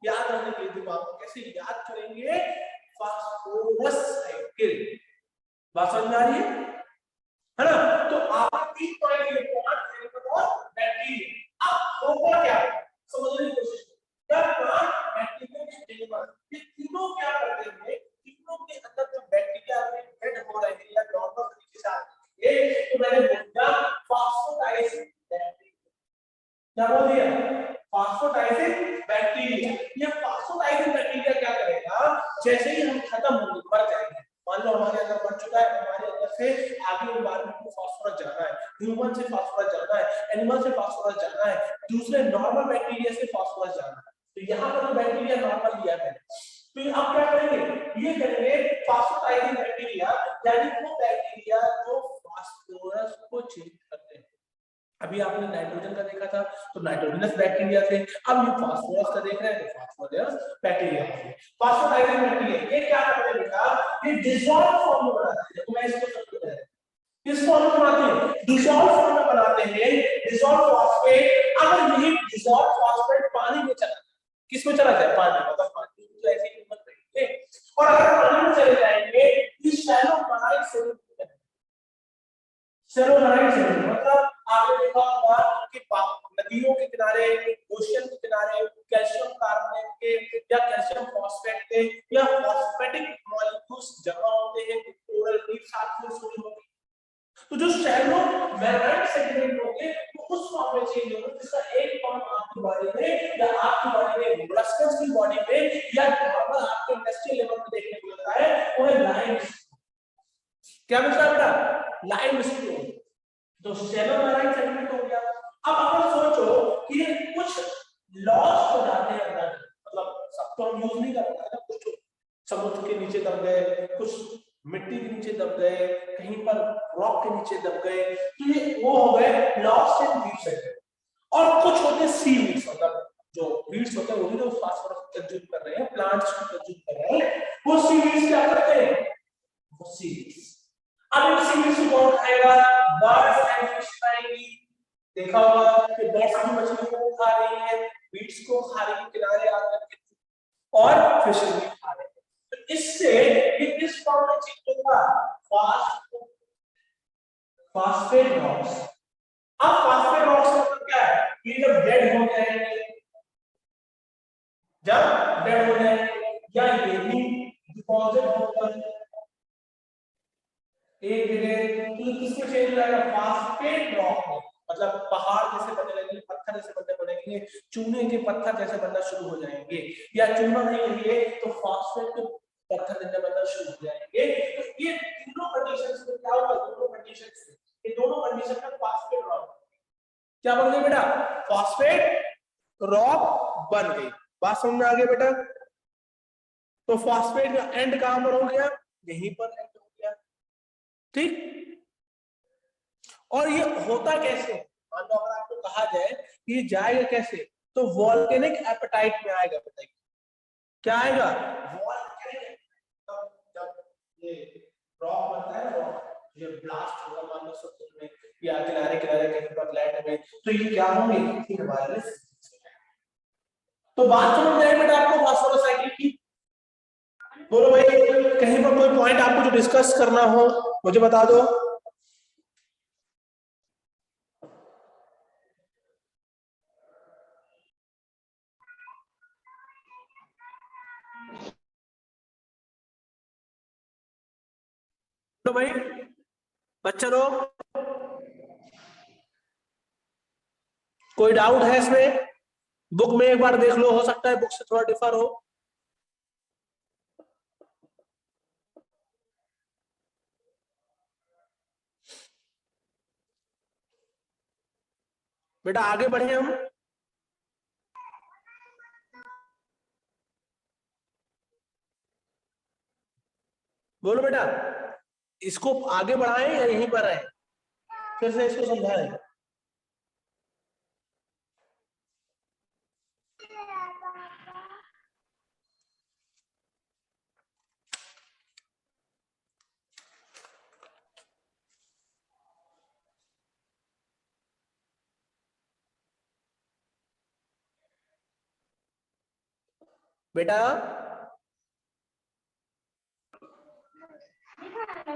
याद रखने के लिए, दिमाग में कैसे याद करेंगे, फास्फोरस साइकिल। बात समझ में आ रही है ना? तो आप 3 पॉइंट ये प्लांट, एनिमल और बैक्टीरिया। अब होगा क्या समझने की कोशिश, प्लांट, बैक्टीरिया, एनिमल, ये तीनों क्या करते हैं, तीनों के अंदर जो बैक्टीरिया हेड हो रहे हैं या नॉर्मल तरीके से आते हैं, तो मैंने बोला फास्फोटाइजिंग बैक्टीरिया। क्या बोल दिया? फास्फोटाइजिंग बैक्टीरिया। ये फास्फोटाइजिंग बैक्टीरिया क्या करेगा, जैसे ही हम खत्म होंगे, मर जाएंगे, मान लो हमारे अंदर बन चुका है, हमारे अंदर से आगे एनवायरनमेंट को फास्फोरस जाना है, ह्यूमन से फास्फोरस जाना है, एनिमल से फास्फोरस जाना है, दूसरे नॉर्मल बैक्टीरिया से फास्फोरस जाना है। तो यहाँ पर बैक्टीरिया नॉर्मल लिया है, तो अब क्या करेंगे, ये करेंगे फास्फोटाइजिंग बैक्टीरिया, यानी वो बैक्टीरिया जो फास्फोरस को चेंज करते हैं। अभी आपने नाइट्रोजन का देखा था तो नाइट्रोजनस बैक्टीरिया थे, अब ये फास्फोरस का देख रहे हैं तो फास्फोरस बैक्टीरिया थे। फास्फोटाइजिंग बैक्टीरिया ये क्या करते हैं बेटा, ये डिसॉल्व फॉर्म में बनाते हैं। तो मैं इसको समझ रहा हूं किस फॉर्म में बनाते हैं, डिसॉल्व फॉर्म में बनाते हैं, डिसॉल्व फॉस्फेट। अगर यही डिसॉल्व फॉस्फेट पानी में चला, किस में चला जाए, पानी में, मतलब पानी में तो ऐसे ही मत रहिए, और अगर पानी में चले जाएंगे इस shallow marine cell, shallow marine cell मतलब आपने देखा होगा कि नदियों के किनारे, ओशियन के किनारे कैल्शियम कार्बोनेट के या कैल्शियम फॉस्फेट के या फॉस्फेटिक मॉलिक्यूल्स जमा होते हैं, कोरल रीफ साथ में सोई होगी। तो जो शैलो मैराइन सेडिमेंट होंगे वो उस फॉर्म में चेंज होंगे जिसका एक फॉर्म आपकी बॉडी में या आपकी बॉडी में मोलस्कस की बॉडी में या नॉर्मल आपके इंडस्ट्रियल लेवल में देखने को मिलता है, वो है लाइम। क्या मिलता है बेटा, लाइम स्टोन। तो शैलो मैराइन सेडिमेंट हो गया। अब अगर सोचो कि ये कुछ लॉस हो जाते हैं अंदर, मतलब सब तो हम यूज नहीं कर पाते, कुछ समुद्र के नीचे दब गए, कुछ मिट्टी के नीचे दब गए, कहीं पर रॉक के नीचे दब गए, तो ये वो हो गए लॉस्ट इन डीप सेट। और कुछ होते सी वीड्स, मतलब जो वीड्स होते हैं वो भी तो फास्फोरस कंज्यूम कर रहे हैं, प्लांट्स को कंज्यूम कर रहे हैं, वो सी वीड्स क्या करते हैं, वो सी वीड्स। अब इन सी वीड्स को कौन खाएगा, बर्ड्स एंड फिश खाएंगी। देखा होगा कि बर्ड्स भी मछली को खा रही है, वीड्स को खा रही है किनारे आकर के, और फिश भी खा रहे हैं। तो इससे ये किस फॉर्म में चेंज होगा, फास्फेट रॉक्स। अब फास्फेट रॉक्स का मतलब क्या है, ये जब डेड हो जाएंगे, जब डेड हो जाएंगे या ये भी डिपॉजिट होकर एक जगह, तो किसमें चेंज हो जाएगा, फास्फेट रॉक में। मतलब पहाड़ जैसे बनने लगेंगे, पत्थर जैसे बनने लगेंगे, चूने के पत्थर जैसे बनना शुरू हो जाएंगे, या चूना नहीं लेंगे तो फास्फेट के पत्थर जैसे बनना शुरू हो जाएंगे। तो ये तीनों कंडीशंस में क्या होगा, दोनों कंडीशंस में, ये दोनों कंडीशन में फास्फेट रॉक क्या बन गई बेटा, फास्फेट रॉक बन गई। बात समझ में आ गई बेटा? तो फास्फेट का एंड कहां पर हो गया, यहीं पर एंड हो गया, ठीक। और ये होता कैसे, मान लो अगर आपको कहा जाए कि ये जाएगा कैसे, तो वोल्केनिक एपेटाइट में आएगा। बताइए क्या आएगा, वोल्केनिक। जब ये रॉक बनता है, रॉक ये ब्लास्ट होगा मान लो समुद्र में या किनारे किनारे कहीं पर लैंड में, तो ये क्या होंगे, इनवायरमेंट। तो बात समझ में आई बेटा आपको फास्फोरस साइकिल की? बोलो भाई, कहीं पर कोई पॉइंट आपको जो डिस्कस करना हो मुझे बता दो। तो भाई बच्चा लोग, कोई डाउट है इसमें? बुक में एक बार देख लो, हो सकता है बुक से थोड़ा डिफर हो। बेटा आगे बढ़े हम। बोलो बेटा, इसको आगे बढ़ाएं या यहीं पर रहें? फिर से इसको समझाएं। बेटा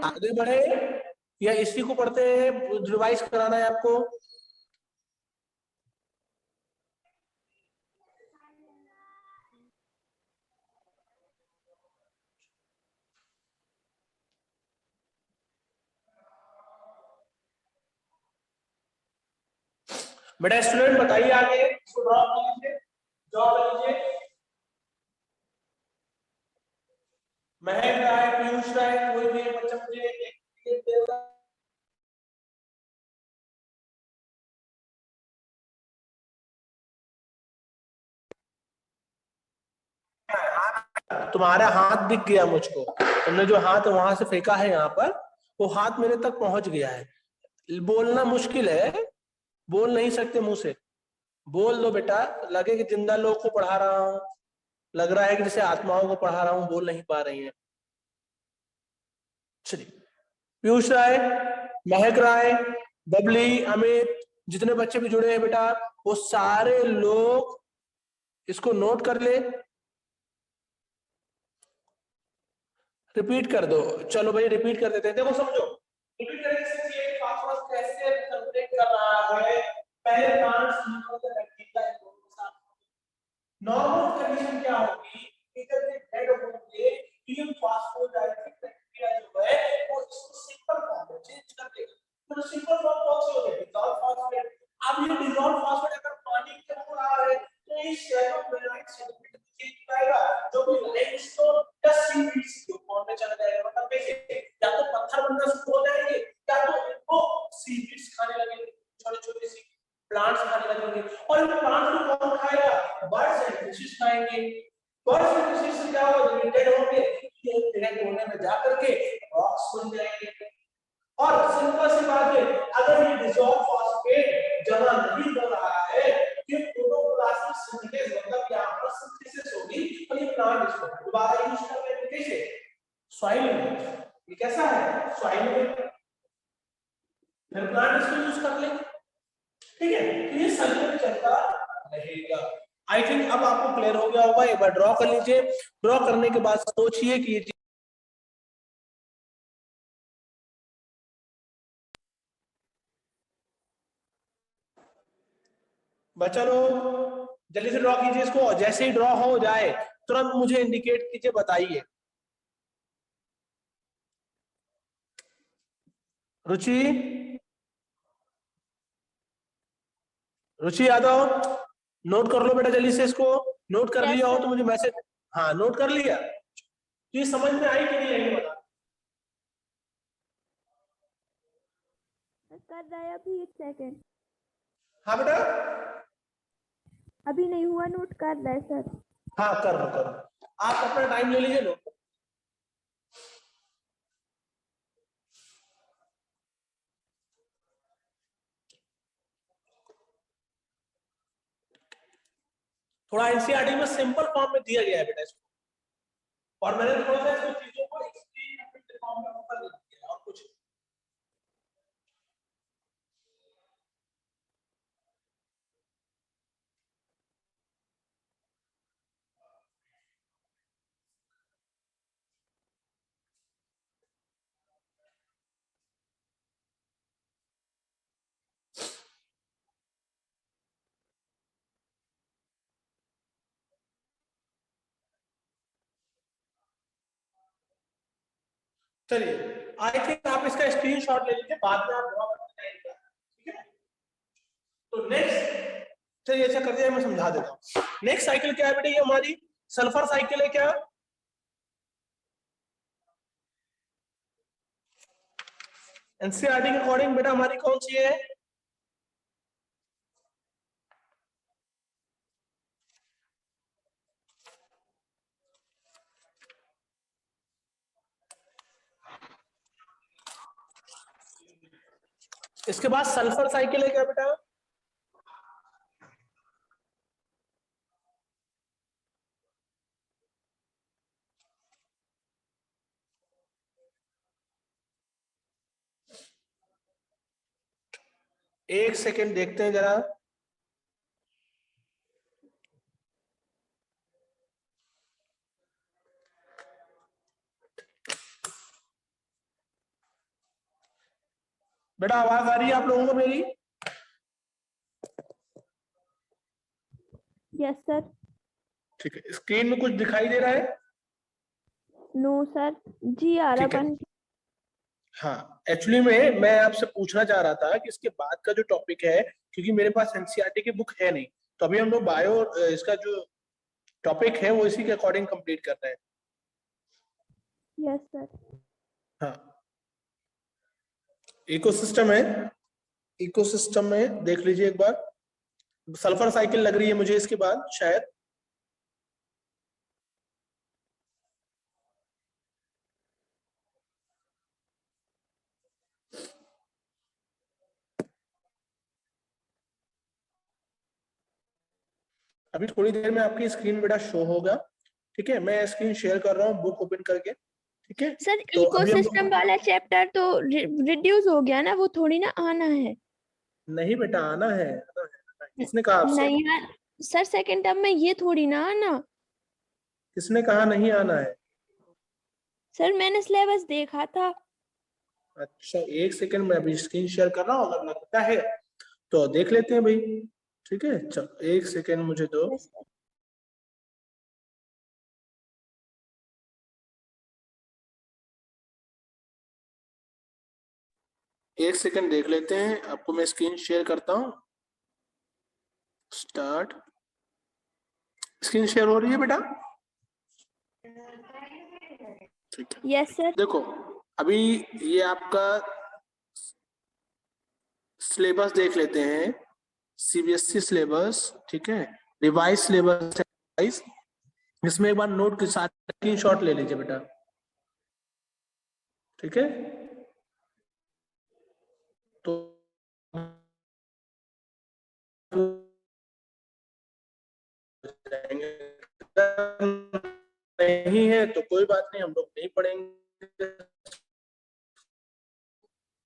आगे बढ़े या इसी को पढ़ते हैं, रिवाइज कराना है आपको? बेटा स्टूडेंट बताइए आगे, इसको ड्रॉ कर लीजिए, ड्रॉ कर लीजिए। महक राय, पीयूष राय, कोई भी बच्चा मुझे एक देगा। तुम्हारा हाथ दिख गया मुझको, तुमने जो हाथ वहां से फेंका है यहाँ पर, वो हाथ मेरे तक पहुंच गया है। बोलना मुश्किल है, बोल नहीं सकते मुंह से, बोल दो बेटा। लगे कि जिंदा लोग को पढ़ा रहा हूं, लग रहा है कि जैसे आत्माओं को पढ़ा रहा हूं, बोल नहीं पा रही है। चलिए, पीयूष राय, महक राय, बबली, अमित, जितने बच्चे भी जुड़े हैं बेटा, वो सारे लोग इसको नोट कर ले, रिपीट कर दो। चलो भाई रिपीट कर देते हैं। देखो समझो, रिपीट करने से ये फास्फोरस कैसे कंप्लीट कर रहा है। पहले प्लांट्स नॉर्मल कंडीशन क्या होगी, इधर से डेड होंगे, ये फास्फोडाइलेटिक बैक्टीरिया जो है वो इसको सिंपल फॉर्म में चेंज कर देगा। तो सिंपल फॉर्म कौन सी होगी? Dissolve phosphate. अब ये डिसॉल्व फॉस्फेट अगर पानी के अंदर आ रहा है तो ये शैलो ग्रेनाइट सेडिमेंट में चेंज हो जाएगा, जो कि लाइमस्टोन या सीवीड्स के फॉर्म में चला जाएगा। मतलब कैसे? या तो पत्थर बनना शुरू हो जाएंगे, या तो इनको सीवीड्स खाने लगेंगे, छोटे-छोटे सी प्लांट्स खाने लगेंगे। और इन प्लांट्स को कौन खाएगा? बर्ड्स एंड फिशेस खाएंगे। बर्ड्स एंड फिशेस से क्या होगा? लिमिटेड होंगे, ये डायरेक्ट होने में जाकर के रॉक्स बन जाएंगे। और सिंपल सी बात है, अगर ये डिसॉल्व फॉस्फेट जमा नहीं हो रहा है, ये प्रोटोप्लाज्मिक सिंथेसिस मतलब यहां पर सिंथेसिस होगी, तो ये प्लांट इसको दोबारा यूज कर लेंगे। कैसे? सॉइल में। ये कैसा है? सॉइल में, फिर प्लांट इसको यूज कर लेंगे। ठीक है, तो ये सर्कल चलता रहेगा। आई थिंक अब आपको क्लियर हो गया होगा। एक बार ड्रॉ कर लीजिए, ड्रॉ करने के बाद सोचिए कि ये बच्चा लोग जल्दी से ड्रॉ कीजिए इसको, और जैसे ही ड्रॉ हो जाए तुरंत मुझे इंडिकेट कीजिए, बताइए। रुचि, रुचि यादव, नोट कर लो बेटा जल्दी से इसको। नोट कर लिया हो तो मुझे मैसेज, हाँ नोट कर लिया। तो ये समझ में आई कि नहीं आई बता। कर रहा है अभी, एक सेकंड। हाँ बेटा, अभी नहीं हुआ, नोट कर रहा है सर। हाँ कर लो कर लो, आप अपना टाइम ले लीजिए। लो थोड़ा एनसीईआरटी में सिंपल फॉर्म में दिया गया है बेटा इसको, और मैंने थोड़ा सा इसको चीजों को एक्सप्लेन फॉर्म में ऊपर दिया और कुछ। चलिए, आई थिंक आप इसका स्क्रीनशॉट ले लीजिए, बाद में आप ड्रॉ करते जाइएगा। ठीक है, तो नेक्स्ट, चलिए ऐसा करते हैं, मैं समझा देता हूँ। नेक्स्ट साइकिल क्या है बेटा? ये हमारी सल्फर साइकिल है। क्या एनसीईआरटी के अकॉर्डिंग बेटा हमारी कौन सी है? इसके बाद सल्फर साइकिल है क्या बेटा? एक सेकेंड देखते हैं जरा। बेटा आवाज आ रही है आप लोगों को मेरी? Yes sir. ठीक है, स्क्रीन में कुछ दिखाई दे रहा है? No sir. जी आ रहा ठीक है। बन। हाँ, एक्चुअली में मैं आपसे पूछना चाह रहा था कि इसके बाद का जो टॉपिक है, क्योंकि मेरे पास एनसीईआरटी की बुक है नहीं, तो अभी हम लोग बायो इसका जो टॉपिक है वो इसी के अकॉर्डिंग कंप्लीट कर रहे हैं। Yes sir. हाँ, इकोसिस्टम है। इकोसिस्टम में देख लीजिए एक बार, सल्फर साइकिल लग रही है मुझे इसके बाद शायद। अभी थोड़ी देर में आपकी स्क्रीन बेटा शो होगा। ठीक है, मैं स्क्रीन शेयर कर रहा हूँ बुक ओपन करके। ठीक है, सर तो अभी हम इकोसिस्टम वाला चैप्टर तो रिड्यूस हो गया ना, वो थोड़ी ना आना है। नहीं बेटा, आना है, आना है, आना है। किसने कहा आपसे? नहीं यार सर, सेकंड टर्म में ये थोड़ी ना आना। किसने कहा नहीं आना है? सर मैंने सिलेबस देखा था। अच्छा, एक सेकंड में अभी स्क्रीन शेयर कर रहा हूँ, अगर लगता है तो देख लेते हैं भाई। ठीक है, चलो एक सेकंड मुझे दो। Yes sir. एक सेकंड देख लेते हैं, आपको मैं स्क्रीन शेयर करता हूँ। स्टार्ट। स्क्रीन शेयर हो रही है बेटा? ठीक है, यस सर। देखो अभी ये आपका सिलेबस देख लेते हैं, सीबीएसई सिलेबस। ठीक है, रिवाइज सिलेबस है। इसमें एक बार नोट के साथ स्क्रीनशॉट ले लीजिए बेटा। ठीक है, तो नहीं है तो कोई बात नहीं, हम लोग नहीं पढ़ेंगे।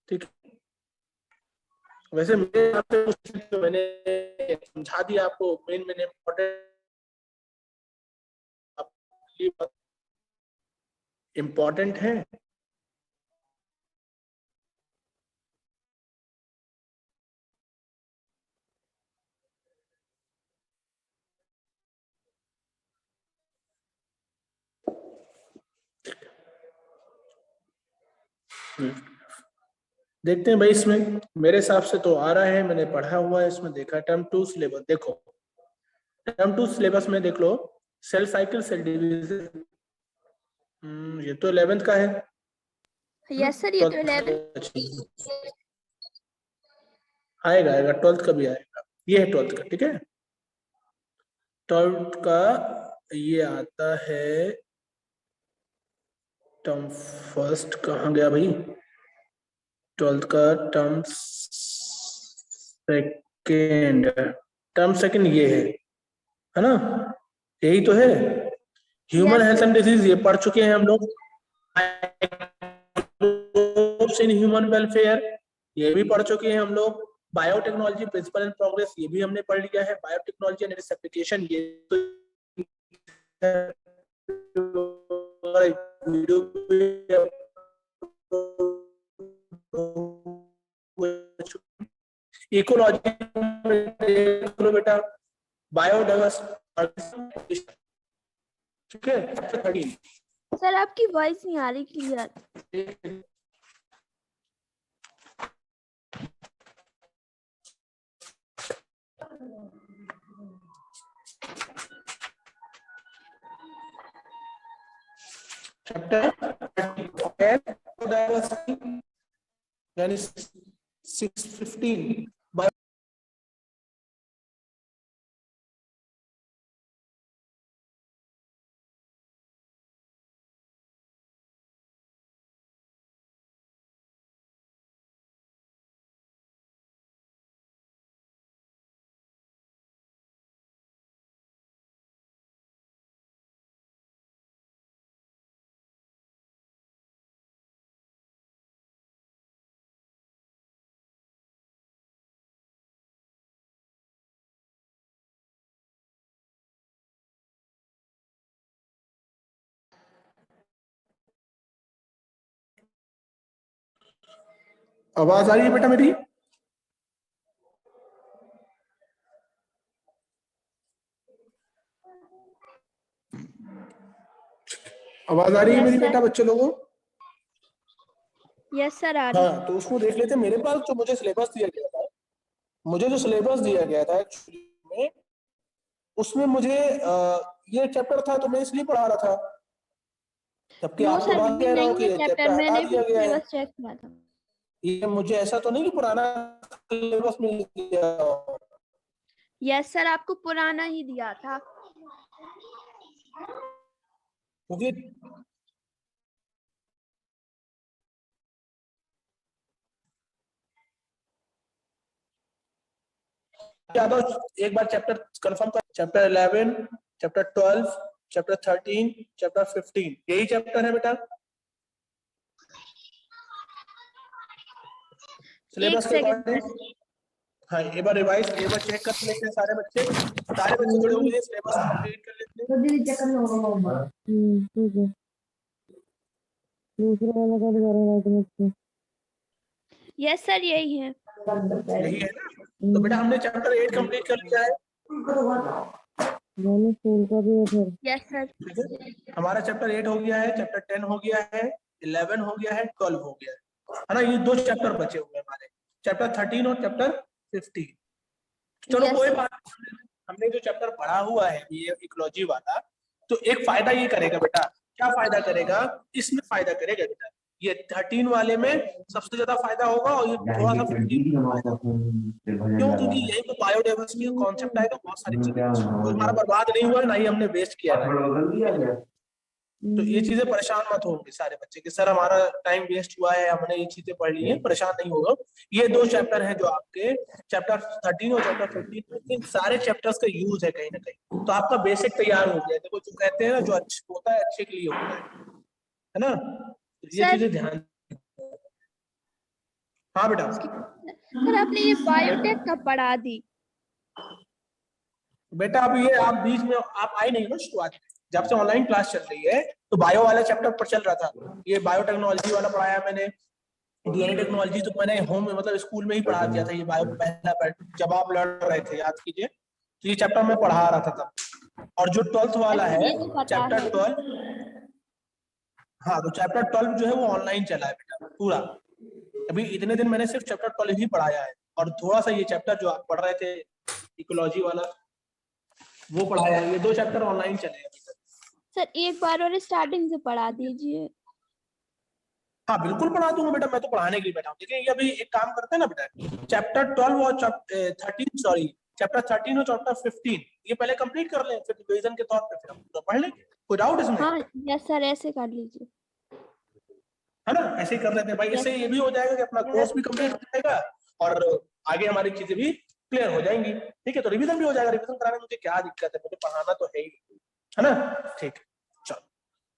ठीक है, वैसे मेरे हिसाब से कुछ तो मैंने समझा दिया आपको, मेन मैंने इम्पोर्टेंट है। देखते हैं भाई, इसमें मेरे हिसाब से तो आ रहा है, मैंने पढ़ा हुआ है, इसमें देखा टर्म टू सिलेबस। देखो टर्म टू सिलेबस में देख लो, सेल साइकिल, सेल डिवीजन। ये तो 11th का है ना? यस सर, ये तो 11। 12th आएगा, आएगा 12th का भी आएगा। ये है 12th का। ठीक है, 12th का ये आता है टर्म फर्स्ट। कहाँ गया भाई? 12th का टर्म सेकेंड। टर्म सेकेंड ये है ना? यही तो है। Human yes health sir. And disease ये पढ़ चुके हैं हम लोग। इन ह्यूमन वेलफेयर ये भी पढ़ चुके हैं हम लोग। बायोटेक्नोलॉजी प्रिंसिपल एंड प्रोग्रेस ये भी हमने पढ़ लिया है। बायोटेक्नोलॉजी एंड इट्स एप्लीकेशन ये तो इकोलॉजी बेटा, बायोडाइवर्सिटी। ठीक है, 13। सर आपकी वॉइस नहीं आ रही क्लियर। चैप्टर यानी 615 आवाज आ रही है बेटा मेरी? आवाज आ रही है Yes, मेरी sir. बेटा बच्चे लोगों? यस सर आ रही। हाँ, तो उसको देख लेते हैं। मेरे पास जो मुझे सिलेबस दिया गया था, मुझे जो सिलेबस दिया गया था एक्चुअली में, उसमें मुझे ये चैप्टर था तो मैं इसलिए पढ़ा रहा था, जबकि नो आप तो सर, बात अभी कह रहे हो नहीं कि है ये चैप्टर, चैप्टर हटा मैंने भी दिया गया है। सिलेबस चेक किया था। ये मुझे ऐसा तो नहीं कि पुराना सिलेबस मिल गया हो। यस सर, आपको पुराना ही दिया था। क्योंकि यादव एक बार चैप्टर कंफर्म कर, चैप्टर 11, चैप्टर 12, चैप्टर 13, चैप्टर 15, यही चैप्टर है बेटा सिलेबस के अकॉर्डिंग। हाँ, एक बार रिवाइज, एक बार चेक कर लेते हैं सारे बच्चे जुड़े हुए हैं, सिलेबस कंप्लीट कर लेते हैं। ठीक है। दूसरा वाला कब जा रहा है? यस सर, यही है। यही है ना? तो बेटा हमने चैप्टर 8 कंप्लीट कर लिया है। मैंने स्कूल का भी है फिर। Yes sir. ठीक है, हमारा चैप्टर 8 हो गया है, चैप्टर 10 हो गया है, 11 हो गया है, 12 हो गया है ना? ये 2 चैप्टर बचे हुए हैं हमारे, चैप्टर 13 और चैप्टर 15। चलो Yes, कोई sir. बात नहीं, हमने जो चैप्टर पढ़ा हुआ है ये इकोलॉजी वाला, तो एक फायदा ये करेगा बेटा। क्या फायदा करेगा? इसमें फायदा करेगा बेटा, ये 13 वाले में सबसे ज्यादा फायदा होगा, और ये थोड़ा सा 15 क्यों? क्योंकि यही तो बायोडाइवर्सिटी का कॉन्सेप्ट आएगा, बहुत सारी चीजें, कोई हमारा बर्बाद नहीं हुआ, ना ही हमने वेस्ट किया है। तो ये चीजें परेशान मत होंगे सारे बच्चे कि सर हमारा टाइम वेस्ट हुआ है, हमने ये चीजें पढ़ ली है, परेशान नहीं होगा। ये 2 चैप्टर हैं जो आपके चैप्टर 13 और चैप्टर 15, इन सारे चैप्टर्स का यूज है कहीं ना कहीं, तो आपका बेसिक तैयार हो गया। देखो जो कहते हैं ना, जो अच्छा होता है अच्छे के लिए होता है ना? तो ये सर, चीजें ध्यान। हाँ बेटा। सर आपने ये बायोटेक कब पढ़ा दी? बेटा अब ये आप बीच में आप आए नहीं ना शुरुआत में, जब से ऑनलाइन क्लास चल रही है तो बायो वाला चैप्टर पर चल रहा था, ये बायोटेक्नोलॉजी वाला पढ़ाया मैंने। डीएनए टेक्नोलॉजी तो मैंने होम में मतलब स्कूल में ही पढ़ा दिया था, ये बायो पहला जब आप लड़ रहे थे, याद कीजिए, तो ये चैप्टर मैं पढ़ा रहा था तब। और जो 12th वाला अच्छा, है ये तो पता चैप्टर है। 12, हाँ तो चैप्टर 12 जो है वो ऑनलाइन चला है बेटा पूरा। अभी इतने दिन मैंने सिर्फ चैप्टर 12 ही पढ़ाया है, और थोड़ा सा ये चैप्टर जो आप पढ़ रहे थे इकोलॉजी वाला वो पढ़ाया है। ये 2 चैप्टर ऑनलाइन चले हैं अभी तक। सर एक बार और स्टार्टिंग से पढ़ा दीजिए। हाँ बिल्कुल पढ़ा दूंगा बेटा, मैं तो पढ़ाने के लिए बैठा हूँ। देखिए ये अभी एक काम करते हैं ना बेटा, चैप्टर 12 और 13, सॉरी चैप्टर 13 और चैप्टर 15 ये पहले कंप्लीट कर लें, फिर रिवीजन के तौर पे फिर हम पूरा पढ़ लेंगे। कोई डाउट इसमें? हाँ यस सर, ऐसे कर लीजिए। है ना? ऐसे ही कर लेते हैं भाई, इससे ये भी हो जाएगा कि अपना कोर्स भी कंप्लीट हो जाएगा और आगे हमारी चीजें भी क्लियर हो जाएंगी। ठीक है, तो रिवीजन भी हो जाएगा। रिवीजन कराने में मुझे क्या दिक्कत है, मुझे पढ़ाना तो है ही, है ना? ठीक है, चलो।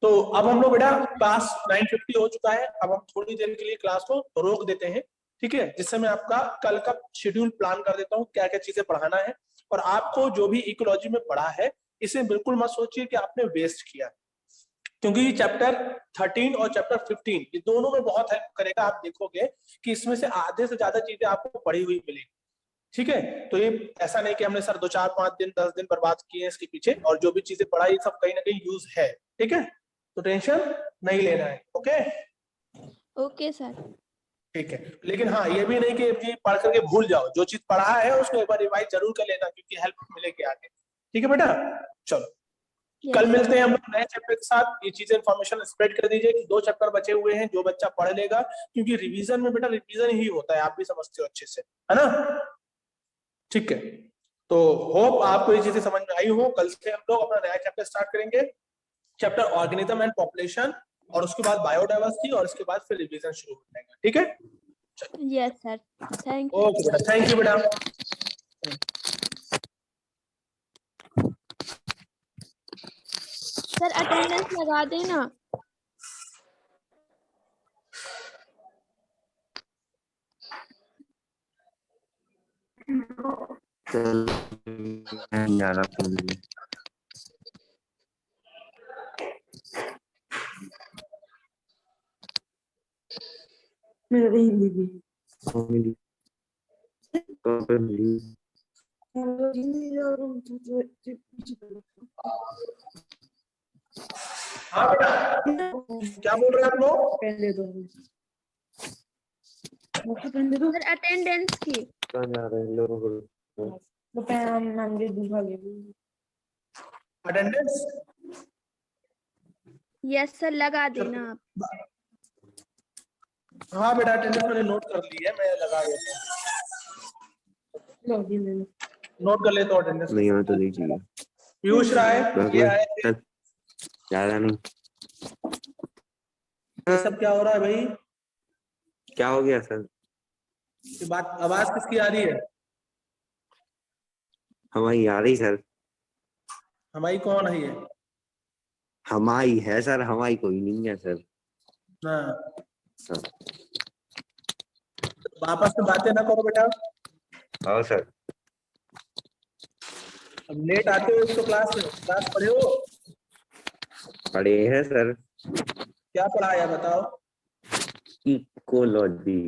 तो अब हम लोग बेटा क्लास 9:50 हो चुका है, अब हम थोड़ी देर के लिए क्लास को रोक देते हैं, ठीक है, जिससे मैं आपका कल का शेड्यूल प्लान कर देता हूँ, क्या क्या चीजें पढ़ाना है। और आपको जो भी इकोलॉजी में पढ़ा है इसे बिल्कुल मत सोचिए कि आपने वेस्ट किया, क्योंकि चैप्टर 13 और चैप्टर 15 ये दोनों में बहुत हेल्प करेगा। आप देखोगे कि इसमें से आधे से ज्यादा चीजें आपको पढ़ी हुई मिलेगी। ठीक है, तो ये ऐसा नहीं कि हमने सर 2 4 5 दिन 10 दिन बर्बाद किए हैं इसके पीछे, और जो भी चीजें पढ़ा ये सब कहीं ना कहीं यूज है। ठीक है, तो टेंशन नहीं लेना है। Okay okay sir. ठीक है, लेकिन हाँ ये भी नहीं कि ये पढ़ करके भूल जाओ, जो चीज पढ़ा है उसको एक बार रिवाइज जरूर कर लेना, क्योंकि हेल्प मिलेगी आगे। ठीक है बेटा, चलो कल मिलते हैं हम लोग नए चैप्टर के साथ। ये चीजें इन्फॉर्मेशन स्प्रेड कर दीजिए कि 2 चैप्टर बचे हुए हैं, जो बच्चा पढ़ लेगा, क्योंकि रिवीजन में बेटा रिवीजन ही होता है, आप भी समझते हो अच्छे से, है ना? ठीक है, तो होप आपको ये चीजें समझ में आई हो। कल से हम लोग अपना नया चैप्टर स्टार्ट करेंगे, चैप्टर ऑर्गेनिज्म एंड पॉपुलेशन, और उसके बाद बायोडाइवर्सिटी, और उसके बाद फिर रिवीजन शुरू हो जाएगा। ठीक है, yes sir, thank you. Okay बेटा, थैंक यू बेटा। सर अटेंडेंस लगा देना। मेरे हिंदी भी मिली तो पे मिली हाँ बेटा, क्या बोल रहे हैं आप लोग? सर अटेंडेंस की। कहाँ जा रहे हैं लोगों को अटेंडेंस? यस सर, लगा देना आप। हाँ बेटा, अटेंडेंस मैंने नोट कर ली है, मैं लगा देता हूँ। नोट कर लेता हूँ अटेंडेंस। नहीं आना तो दीजिए पीयूष राय ये आए थे। ज्यादा नहीं। ये सब क्या हो रहा है भाई? क्या हो गया सर? ये बात आवाज किसकी आ रही है? हमारी आ रही सर। हमारी कौन है ये? हमारी है सर, हमारी कोई नहीं है सर। हाँ, हाँ। आपस में बातें ना करो बेटा। हाँ सर। अब लेट आते हो तो क्लास पढ़े हो? पढ़े हैं सर। क्या पढ़ाया बताओ? इकोलॉजी,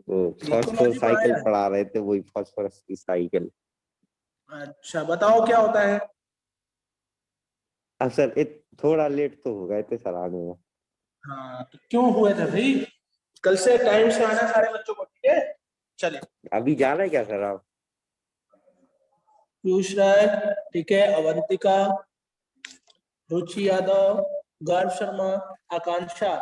वो फॉस्फोर इकोलॉजी साइकिल पढ़ाया? पढ़ा रहे थे, वही फॉस्फोरस की साइकिल। अच्छा बताओ क्या होता है? अब सर थोड़ा लेट तो हो गए थे सर आने में। हाँ तो क्यों हुए थे भाई? कल से टाइम से आना सारे बच्चों को, ठीक है? चलिए। अभी जा रहे क्या सर आप? पीयूष राय, ठीक है, अवंतिका, रुचि यादव, गौरव शर्मा, आकांक्षा।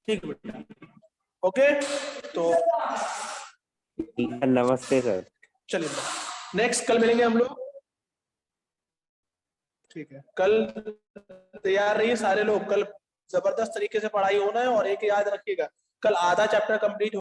ठीक है बेटा, ओके तो नमस्ते सर। चलिए नेक्स्ट कल मिलेंगे हम लोग, ठीक है? कल तैयार रहिए सारे लोग, कल जबरदस्त तरीके से पढ़ाई होना है। और एक याद रखिएगा, कल आधा चैप्टर कंप्लीट